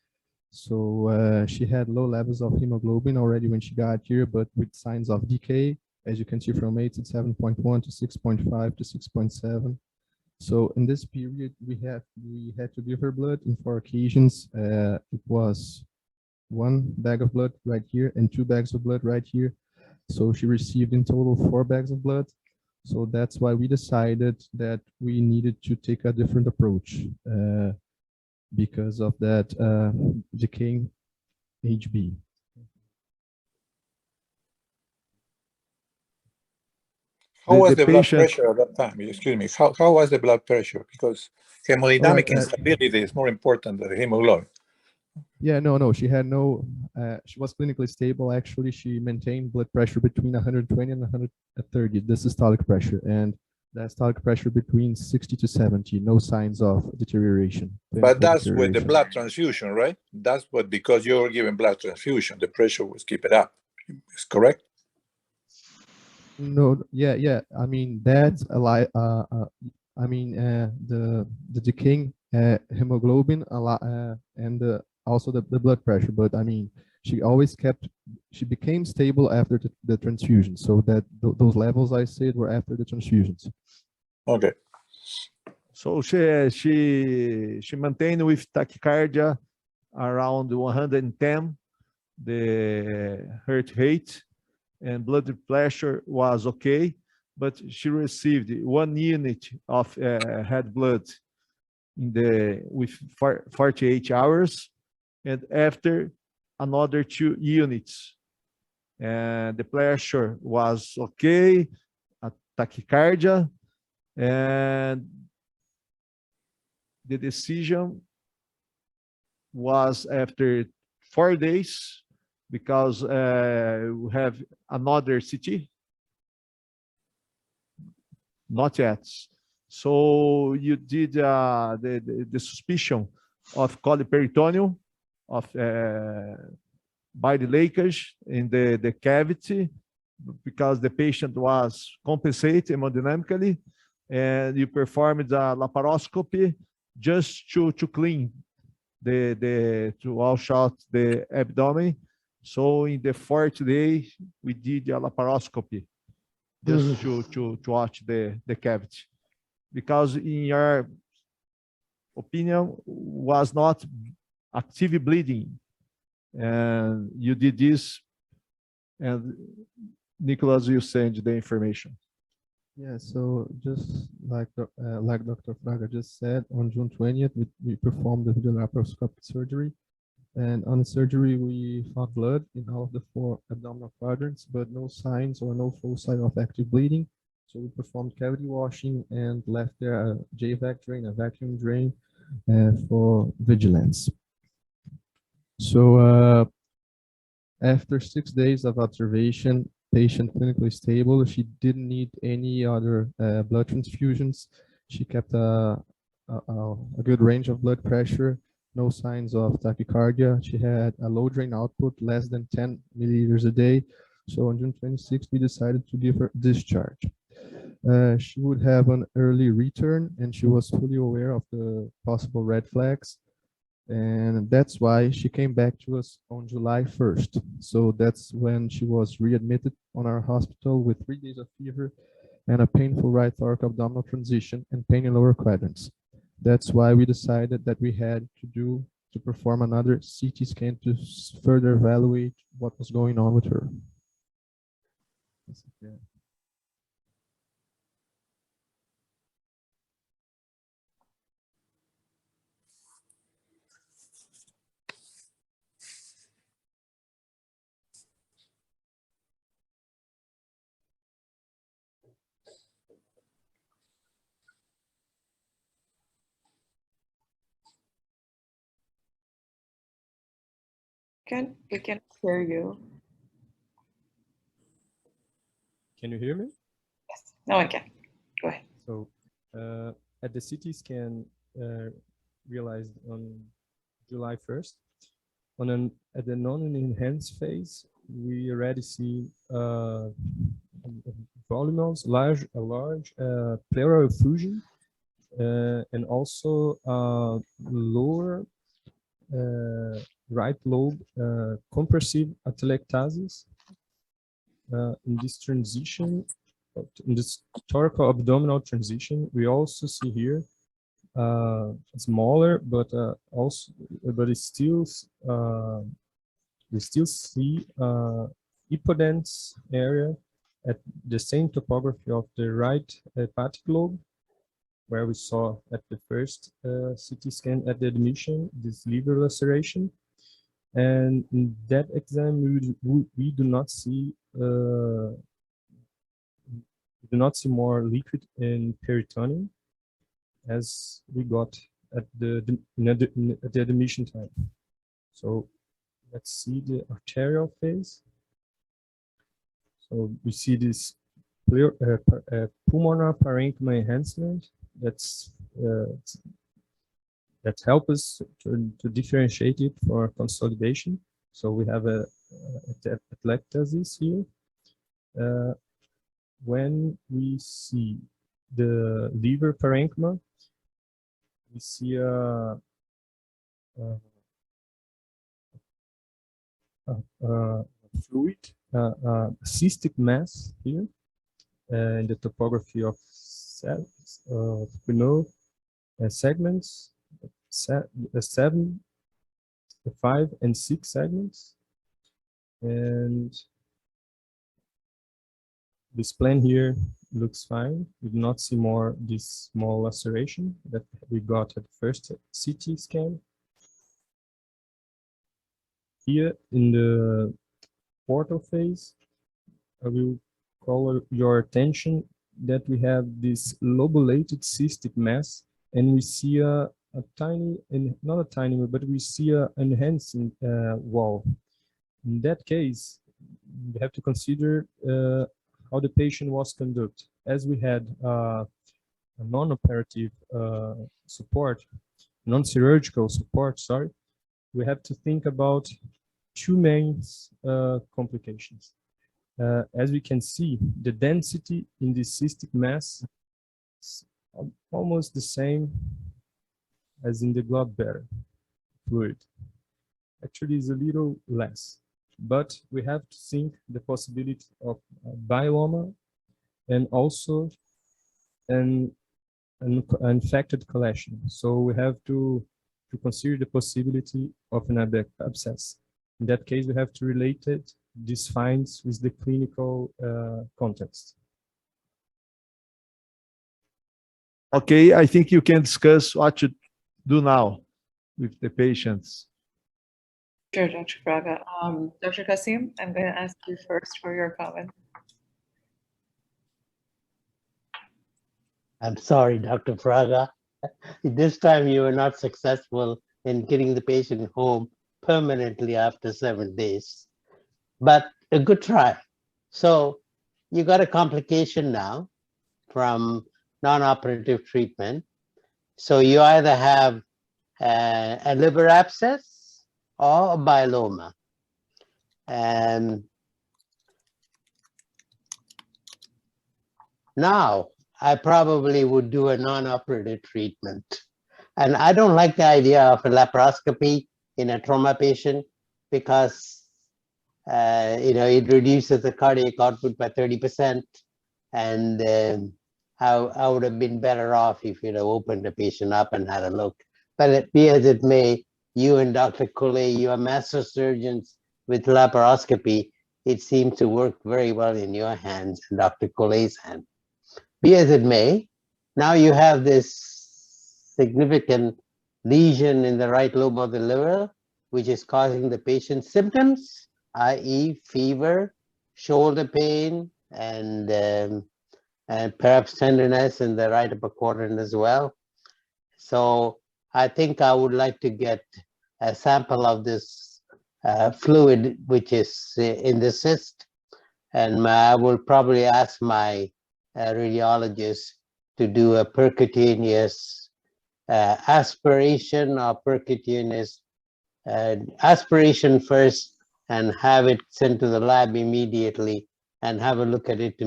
So she had low levels of hemoglobin already when she got here, but with signs of decay. As you can see from 87.1 to 6.5 to 6.7. So in this period, we had to give her blood in 4 occasions. It was 1 bag of blood right here and 2 bags of blood right here. So she received in total 4 bags of blood. So that's why we decided that we needed to take a different approach because of that decaying HB. How was the blood patient, pressure at that time? Excuse me. How was the blood pressure? Because hemodynamic instability is more important than the hemoglobin. Yeah, no, she had no, she was clinically stable. Actually, she maintained blood pressure between 120 and 130, the systolic pressure, and the systolic pressure between 60 to 70, no signs of deterioration. But that's with the blood transfusion, right? That's what, because you were given blood transfusion, the pressure was keep it up. Is correct? No, yeah. I mean, that's a lie. I mean, the decaying hemoglobin a lot, and also the blood pressure. But I mean, she became stable after the transfusion. So that those levels I said were after the transfusions. Okay. So she maintained with tachycardia around 110, the heart rate, and blood pressure was okay, but she received 1 unit of red blood with 48 hours, and after another 2 units, and the pressure was okay, a tachycardia, and the decision was after 4 days, because we have another CT, not yet. So you did the suspicion of coliperitoneum, of bile leakage in the cavity, because the patient was compensated hemodynamically, and you performed a laparoscopy just to clean to wash out the abdomen. So in the 4th day, we did a laparoscopy just to watch the cavity, because in your opinion was not active bleeding, and you did this, and Nicholas will send the information. Yeah, so just like Dr. Fraga just said, on June 20th, we performed the video laparoscopic surgery. And on the surgery, we found blood in all of the 4 abdominal quadrants, but no signs or no foci of active bleeding. So we performed cavity washing and left there a JVAC drain, a vacuum drain, for vigilance. So after 6 days of observation, patient clinically stable. She didn't need any other blood transfusions. She kept a good range of blood pressure, no signs of tachycardia. She had a low drain output, less than 10 milliliters a day. So on June 26th, we decided to give her discharge. She would have an early return, and she was fully aware of the possible red flags. And that's why she came back to us on July 1st. So that's when she was readmitted on our hospital with 3 days of fever and a painful right thoracoabdominal transition and pain in lower quadrants. That's why we decided that we had to perform another CT scan to further evaluate what was going on with her. We can hear you. Can you hear me? Yes, no one can. Go ahead. So at the CT scan realized on July 1st, at the non-enhanced phase, we already see volumos, a large pleural effusion, and also lower right lobe compressive atelectasis. In this transition, in this thoraco-abdominal transition, we also see here smaller, but it's still we still see hypodense area at the same topography of the right hepatic lobe, where we saw at the first CT scan at the admission this liver laceration. And in that exam, we do not see we do not see more liquid in peritoneum as we got at the admission time. So let's see the arterial phase. So we see this pulmonary parenchyma enhancement that helps us to differentiate it for consolidation. So we have a atelectasis here. When we see the liver parenchyma, we see a fluid, cystic mass here in the topography of segments, 7, 5, and 6 segments, and this plan here looks fine. We do not see more this small laceration that we got at the first CT scan. Here in the portal phase, I will call your attention that we have this lobulated cystic mass, and we see a tiny, and not a tiny, but we see an enhancing wall. In that case, we have to consider how the patient was conducted. As we had a non-operative support, non-surgical support, sorry, we have to think about 2 main complications. As we can see, the density in the cystic mass is almost the same as in the gallbladder fluid. Actually, it's a little less, but we have to think the possibility of myeloma and also an infected collection. So we have to consider the possibility of an abscess. In that case, we have to relate these finds with the clinical context. Okay, I think you can discuss what to do now with the patients. Sure, Dr. Fraga. Dr. Kasim, I'm going to ask you first for your comment. I'm sorry, Dr. Fraga. This time you were not successful in getting the patient home permanently after 7 days, but a good try. So you got a complication now from non-operative treatment. So you either have a liver abscess or a myeloma. And now I probably would do a non-operative treatment. And I don't like the idea of a laparoscopy in a trauma patient because it reduces the cardiac output by 30%. And I would have been better off if you'd have opened the patient up and had a look. But be as it may, you and Dr. Collet, you are master surgeons with laparoscopy. It seems to work very well in your hands and Dr. Collet's hand. Be as it may, now you have this significant lesion in the right lobe of the liver, which is causing the patient symptoms, i.e. fever, shoulder pain, and perhaps tenderness in the right upper quadrant as well. So I think I would like to get a sample of this fluid, which is in the cyst, and I will probably ask my radiologist to do a percutaneous aspiration or percutaneous aspiration first and have it sent to the lab immediately and have a look at it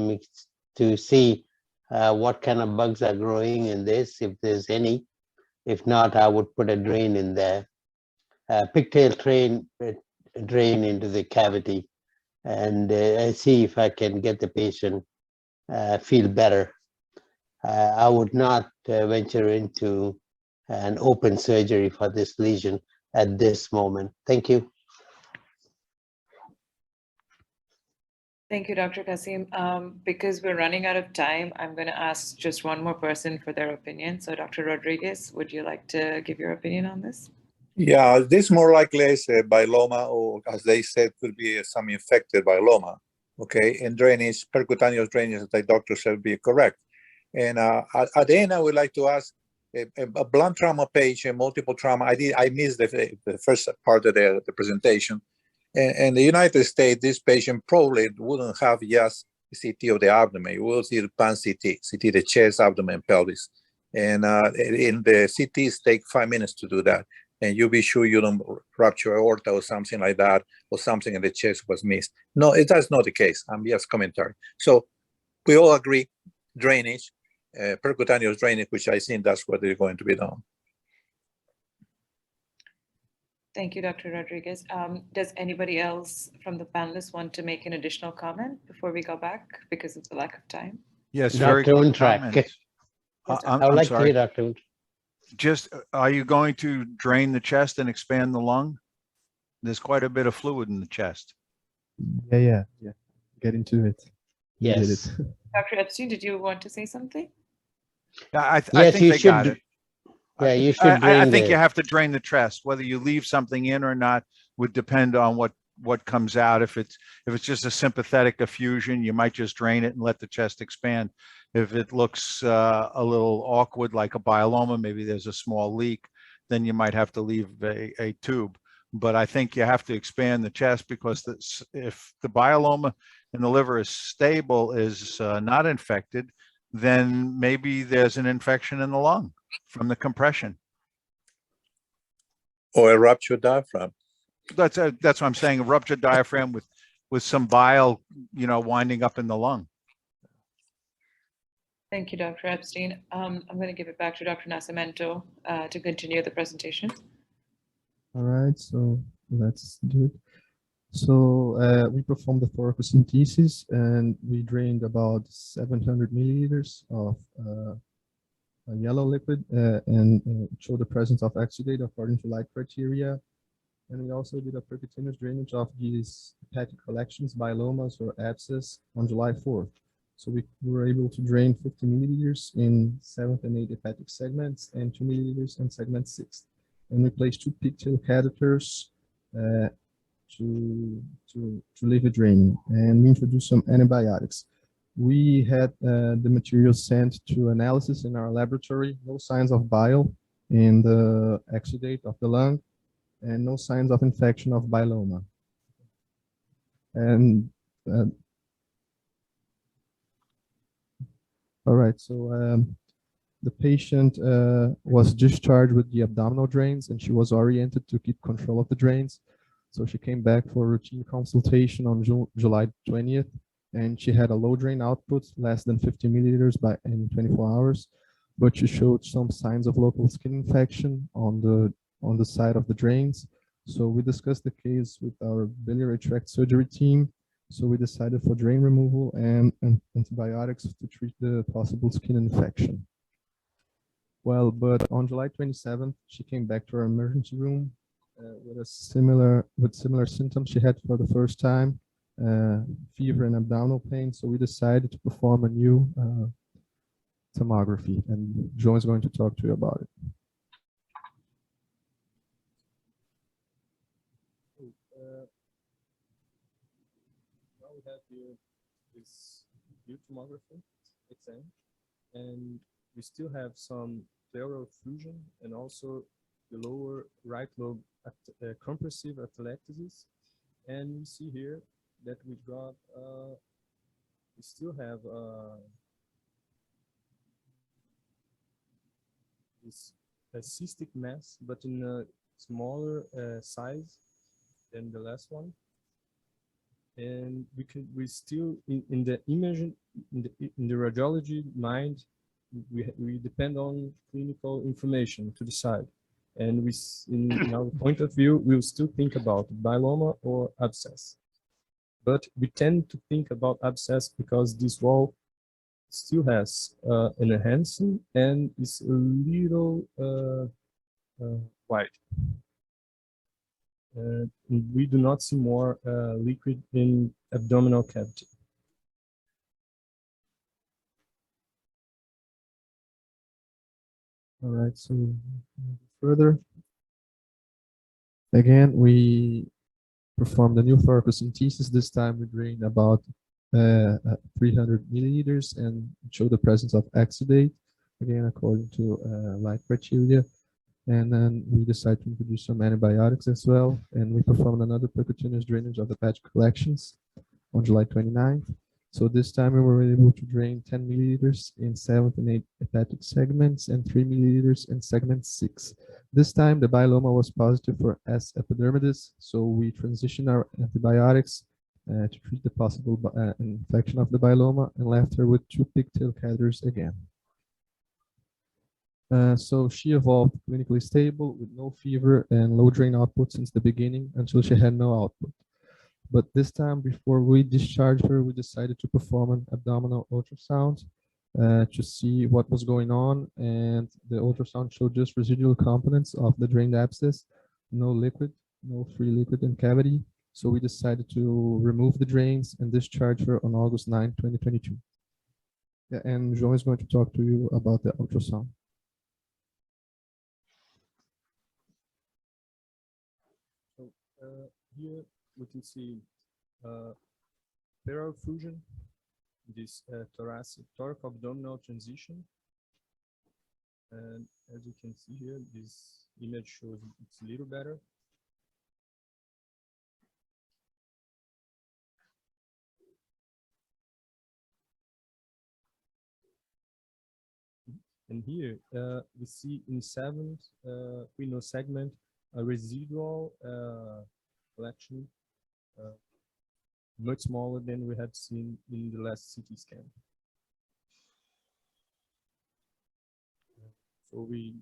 to see what kind of bugs are growing in this, if there's any. If not, I would put a drain in there, pigtail drain into the cavity, and see if I can get the patient feel better. I would not venture into an open surgery for this lesion at this moment. Thank you. Thank you, Dr. Kasim. Because we're running out of time, I'm going to ask just one more person for their opinion. So Dr. Rodriguez, would you like to give your opinion on this? Yeah, this more likely is a myeloma, or as they said, could be some infected myeloma. okay, and drainage, percutaneous drainage, as the doctor said, be correct. And at the end, I would like to ask a blunt trauma patient, multiple trauma. I missed the first part of the presentation. And in the United States, this patient probably wouldn't have just CT of the abdomen. You will see the pan CT, the chest, abdomen, pelvis. And in the CTs take 5 minutes to do that. And you'll be sure you don't rupture aorta or something like that, or something in the chest was missed. No, that's not the case. I'm just commentary. So we all agree, drainage, percutaneous drainage, which I think that's what they're going to be done. Thank you, Dr. Rodriguez. Does anybody else from the panelists want to make an additional comment before we go back because of the lack of time? Yes, very Dr. good Untrack. comment. I would like to hear Dr. Untrack. Just, are you going to drain the chest and expand the lung? There's quite a bit of fluid in the chest. Yeah. Get into it. You did Yes. it. Dr. Epstein, did you want to say something? Yeah, I Yes, think you they should. got it. Yeah, you should I drain think you the. have to drain the chest. Whether you leave something in or not would depend on what comes out. If it's just a sympathetic effusion, you might just drain it and let the chest expand. If it looks a little awkward, like a myeloma, maybe there's a small leak, then you might have to leave a tube. But I think you have to expand the chest because if the myeloma in the liver is stable, is not infected, then maybe there's an infection in the lung from the compression. Or a ruptured diaphragm. That's what I'm saying, a ruptured diaphragm with some bile, winding up in the lung. Thank you, Dr. Epstein. I'm going to give it back to Dr. Nascimento to continue the presentation. All right, so let's do it. So we performed the thoracocentesis and we drained about 700 milliliters of a yellow liquid and showed the presence of exudate according to light criteria. And we also did a percutaneous drainage of these hepatic collections, myelomas or abscess on July 4th. So we were able to drain 50 milliliters in 7th and 8th hepatic segments and 2 milliliters in segment 6. And we placed 2 pigtail catheters to leave it draining. And we introduced some antibiotics. We had the material sent to analysis in our laboratory, no signs of bile in the exudate of the lung, and no signs of infection of myeloma. And all right, so the patient was discharged with the abdominal drains, and she was oriented to keep control of the drains. So she came back for routine consultation on July 20th, and she had a low drain output, less than 50 milliliters in 24 hours, but she showed some signs of local skin infection on the side of the drains. So we discussed the case with our biliary tract surgery team. So we decided for drain removal and antibiotics to treat the possible skin infection. Well, but on July 27th, she came back to our emergency room with similar symptoms she had for the first time, fever and abdominal pain. So we decided to perform a new tomography, and Joan is going to talk to you about it. Now we have here this new tomography exam, and we still have some pleural effusion and also the lower right lobe compressive atelectasis. And we see here that we got, we still have this cystic mass, but in a smaller size than the last one. And we still in the imaging, in the radiology mind, we depend on clinical information to decide. And in our point of view, we'll still think about myeloma or abscess. But we tend to think about abscess because this wall still has an enhancing and is a little wide. We do not see more liquid in abdominal cavity. All right, so further. Again, we performed a new thoracocentesis. This time we drained about 300 milliliters and showed the presence of exudate, again according to light criteria. And then we decided to introduce some antibiotics as well, and we performed another percutaneous drainage of the patch collections on July 29th. So this time we were able to drain 10 milliliters in 7th and 8th hepatic segments and 3 milliliters in segment 6. This time the biloma was positive for S. epidermidis, so we transitioned our antibiotics to treat the possible infection of the biloma and left her with 2 pigtail catheters again. So she evolved clinically stable with no fever and low drain output since the beginning until she had no output. But this time, before we discharged her, we decided to perform an abdominal ultrasound to see what was going on. And the ultrasound showed just residual components of the drained abscess, no liquid, no free liquid in cavity. So we decided to remove the drains and discharge her on August 9, 2022. Yeah, and João is going to talk to you about the ultrasound. So here we can see pleural fusion, this thoracic thoraco-abdominal transition. And as you can see here, this image shows it's a little better. And here we see in 7th renal segment a residual collection much smaller than we had seen in the last CT scan. So we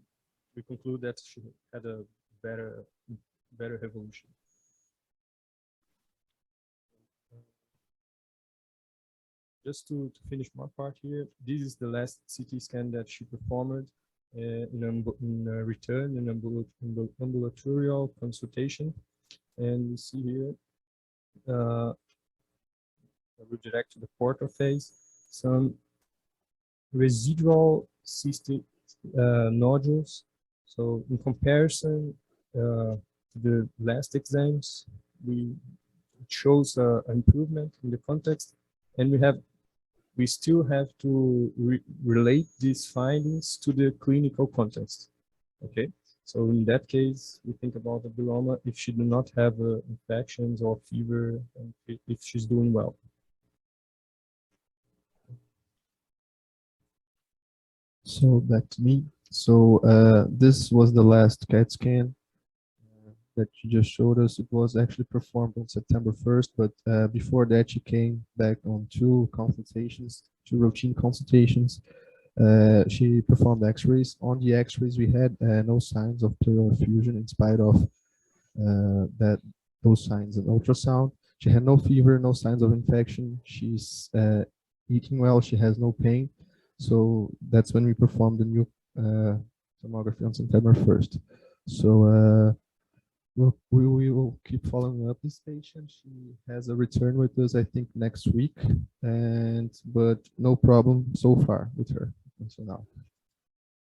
conclude that she had a better evolution. Just to finish my part here, this is the last CT scan that she performed in a return in ambulatory consultation. And you see here, redirect to the portal phase, some residual cystic nodules. So in comparison to the last exams, it shows an improvement in the context, and we still have to relate these findings to the clinical context. Okay, so in that case, we think about the biloma if she do not have infections or fever, and if she's doing well. So back to me. So this was the last CAT scan that you just showed us. It was actually performed on September 1st, but before that she came back on 2 routine consultations. She performed x-rays. On the x-rays we had no signs of pleural effusion in spite of those signs in ultrasound. She had no fever, no signs of infection. She's eating well, she has no pain. So that's when we performed the new tomography on September 1st. So we will keep following up this patient. She has a return with us, I think, next week, but no problem so far with her until now.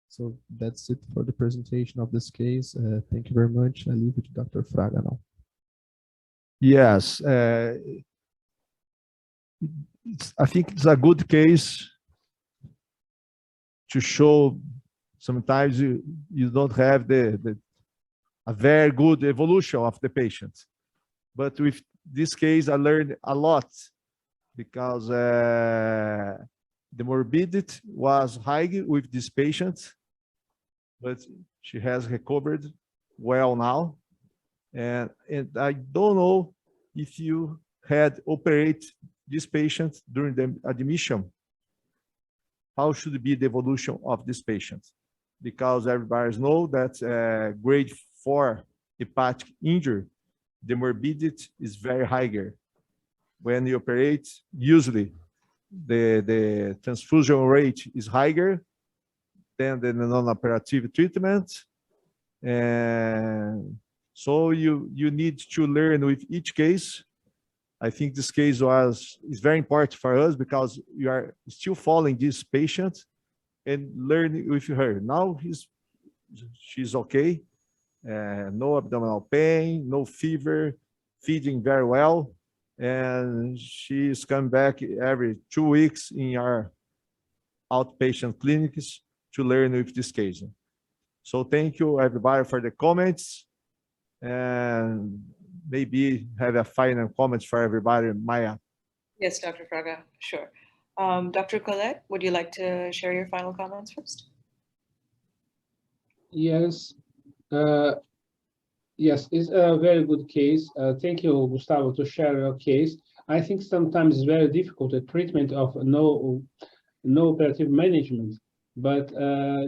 So that's it for the presentation of this case. Thank you very much. I leave it to Dr. Fraga now. Yes, I think it's a good case to show sometimes you don't have a very good evolution of the patient. But with this case, I learned a lot because the morbidity was high with this patient, but she has recovered well now. And I don't know if you had operate this patient during the admission, how should be the evolution of this patient? Because everybody knows that grade 4 hepatic injury, the morbidity is very higher. When you operate, usually the transfusion rate is higher than the non-operative treatment. And so you need to learn with each case. I think this case is very important for us because you are still following this patient and learning with her. Now she's okay, no abdominal pain, no fever, feeding very well. and she's coming back every 2 weeks in our outpatient clinics to learn with this case. So thank you everybody for the comments, and maybe have a final comments for everybody. Maya. Yes, Dr. Fraga, sure. Dr. Colette, would you like to share your final comments first? Yes. Yes, it's a very good case. Thank you, Gustavo, to share your case. I think sometimes it's very difficult, the treatment of no operative management, but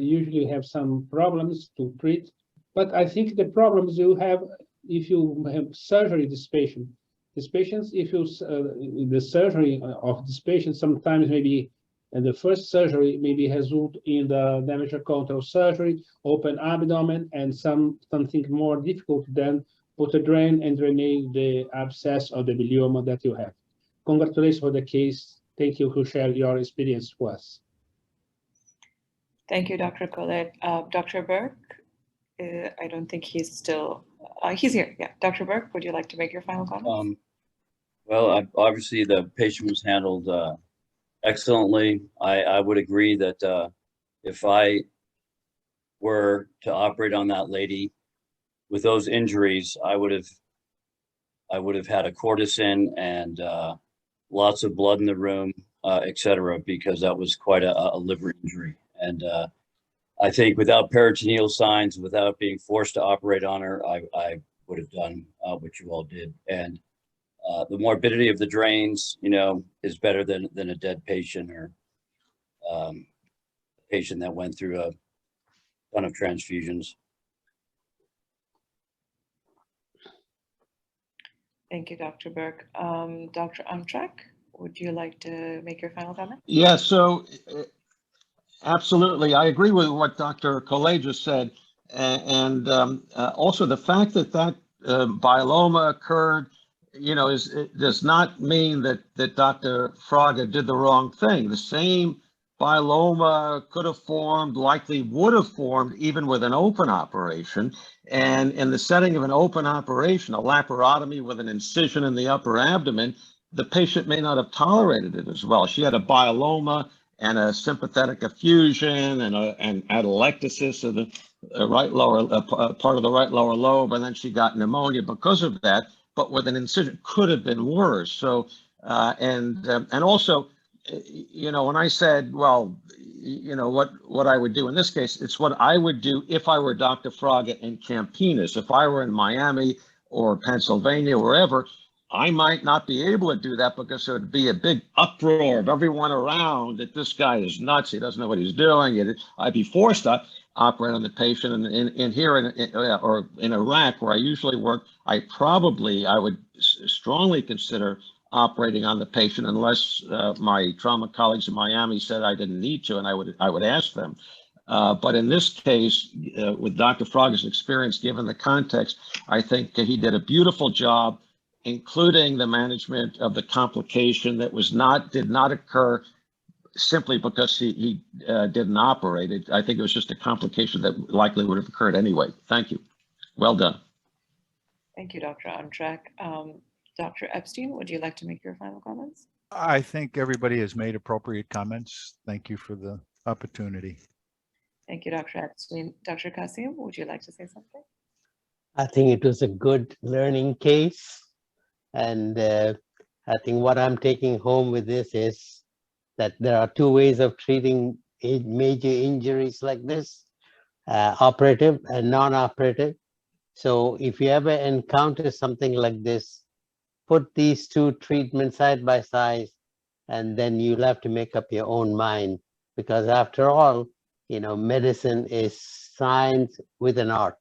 usually have some problems to treat. But I think the problems you have if you have surgery this patient. These patients, if you the surgery of this patient sometimes maybe, and the first surgery maybe result in the damage control surgery, open abdomen, and something more difficult than put a drain and drainage the abscess or the bilioma that you have. Congratulations for the case. Thank you for sharing your experience with us. Thank you, Dr. Colette. Dr. Burke, I don't think he's still, he's here. Yeah, Dr. Burke, would you like to make your final comments? Well, obviously the patient was handled excellently. I would agree that if I were to operate on that lady with those injuries, I would have had a cortisone and lots of blood in the room, etc., because that was quite a liver injury. And I think without peritoneal signs, without being forced to operate on her, I would have done what you all did. And the morbidity of the drains, you know, is better than a dead patient or a patient that went through a ton of transfusions. Thank you, Dr. Burke. Dr. Amtrak, would you like to make your final comment? Yeah, so absolutely. I agree with what Dr. Collet just said. And also the fact that myeloma occurred, you know, it does not mean that Dr. Fraga did the wrong thing. The same myeloma could have formed, likely would have formed even with an open operation. And in the setting of an open operation, a laparotomy with an incision in the upper abdomen, the patient may not have tolerated it as well. She had a myeloma and a sympathetic effusion and atelectasis of the right lower part of the right lower lobe, and then she got pneumonia because of that. But with an incision, could have been worse. So and also, you know, when I said, well, you know, what I would do in this case, it's what I would do if I were Dr. Fraga in Campinas. If I were in Miami or Pennsylvania, wherever, I might not be able to do that because there would be a big uproar of everyone around that this guy is nuts. He doesn't know what he's doing. I'd be forced to operate on the patient. And in here or in Iraq, where I usually work, I would strongly consider operating on the patient unless my trauma colleagues in Miami said I didn't need to, and I would ask them. But in this case, with Dr. Fraga's experience, given the context, I think he did a beautiful job, including the management of the complication that did not occur simply because he didn't operate it. I think it was just a complication that likely would have occurred anyway. Thank you. Well done. Thank you, Dr. Amtrak. Dr. Epstein, would you like to make your final comments? I think everybody has made appropriate comments. Thank you for the opportunity. Thank you, Dr. Epstein. Dr. Kasim, would you like to say something? I think it was a good learning case. And I think what I'm taking home with this is that there are two ways of treating major injuries like this, operative and non-operative. So if you ever encounter something like this, put these two treatments side by side, and then you'll have to make up your own mind. Because after all, you know, medicine is science with an art.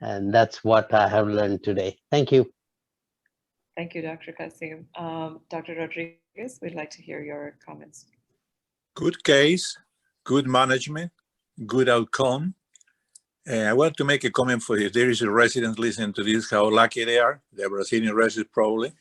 And that's what I have learned today. Thank you. Thank you, Dr. Kasim. Dr. Rodriguez, we'd like to hear your comments. Good case, good management, good outcome. I want to make a comment for you. There is a resident listening to this, how lucky they are. The Brazilian residents probably.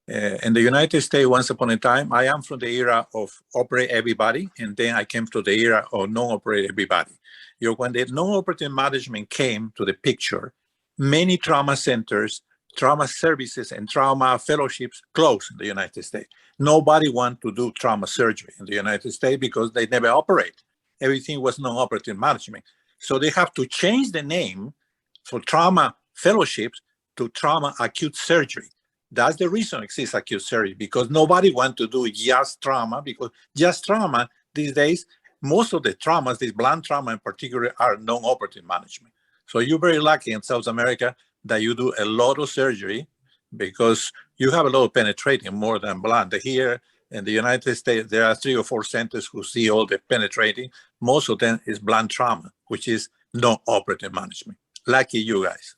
In the United States, once upon a time, I am from the era of operate everybody, and then I came to the era of non-operate everybody. You know, when the non-operative management came to the picture, many trauma centers trauma services and trauma fellowships closed in the United States. Nobody want to do trauma surgery in the United States because they never operate. Everything was non-operative management. So they have to change the name for trauma fellowships to trauma acute surgery. That's the reason it exists acute surgery, because nobody wants to do just trauma, because just trauma these days, most of the traumas, this blunt trauma in particular, are non-operative management. So you're very lucky in South America that you do a lot of surgery because you have a lot of penetrating more than blunt. Here in the United States, there are 3 or 4 centers who see all the penetrating. Most of them is blunt trauma, which is non-operative management. Lucky you guys.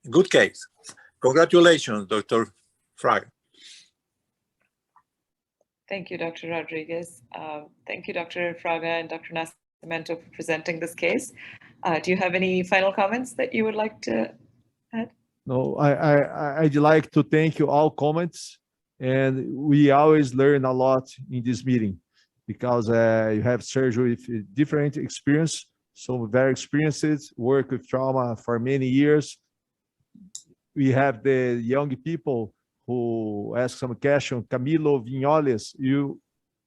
Good case. Congratulations, Dr. Fraga. Thank you, Dr. Rodriguez. Thank you, Dr. Fraga and Dr. Nascimento for presenting this case. Do you have any final comments that you would like to add? No, I'd like to thank you all comments, and we always learn a lot in this meeting because you have surgery with different experience, some very experienced, work with trauma for many years. We have the young people who ask some question. Camilo Vignoles,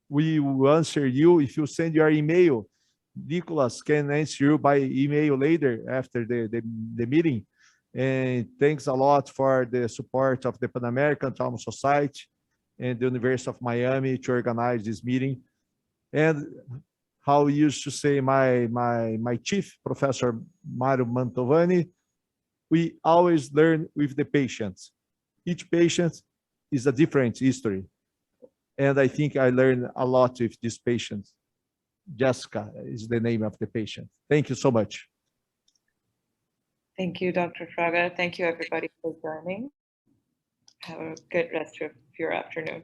we will answer you if you send your email. Nicholas can answer you by email later after the meeting. And thanks a lot for the support of the Pan American Trauma Society and the University of Miami to organize this meeting. And how we used to say my chief, Professor Mario Mantovani, we always learn with the patients. Each patient is a different history. And I think I learned a lot with this patient. Jessica is the name of the patient. Thank you so much. Thank you, Dr. Fraga. Thank you, everybody, for joining. Have a good rest of your afternoon.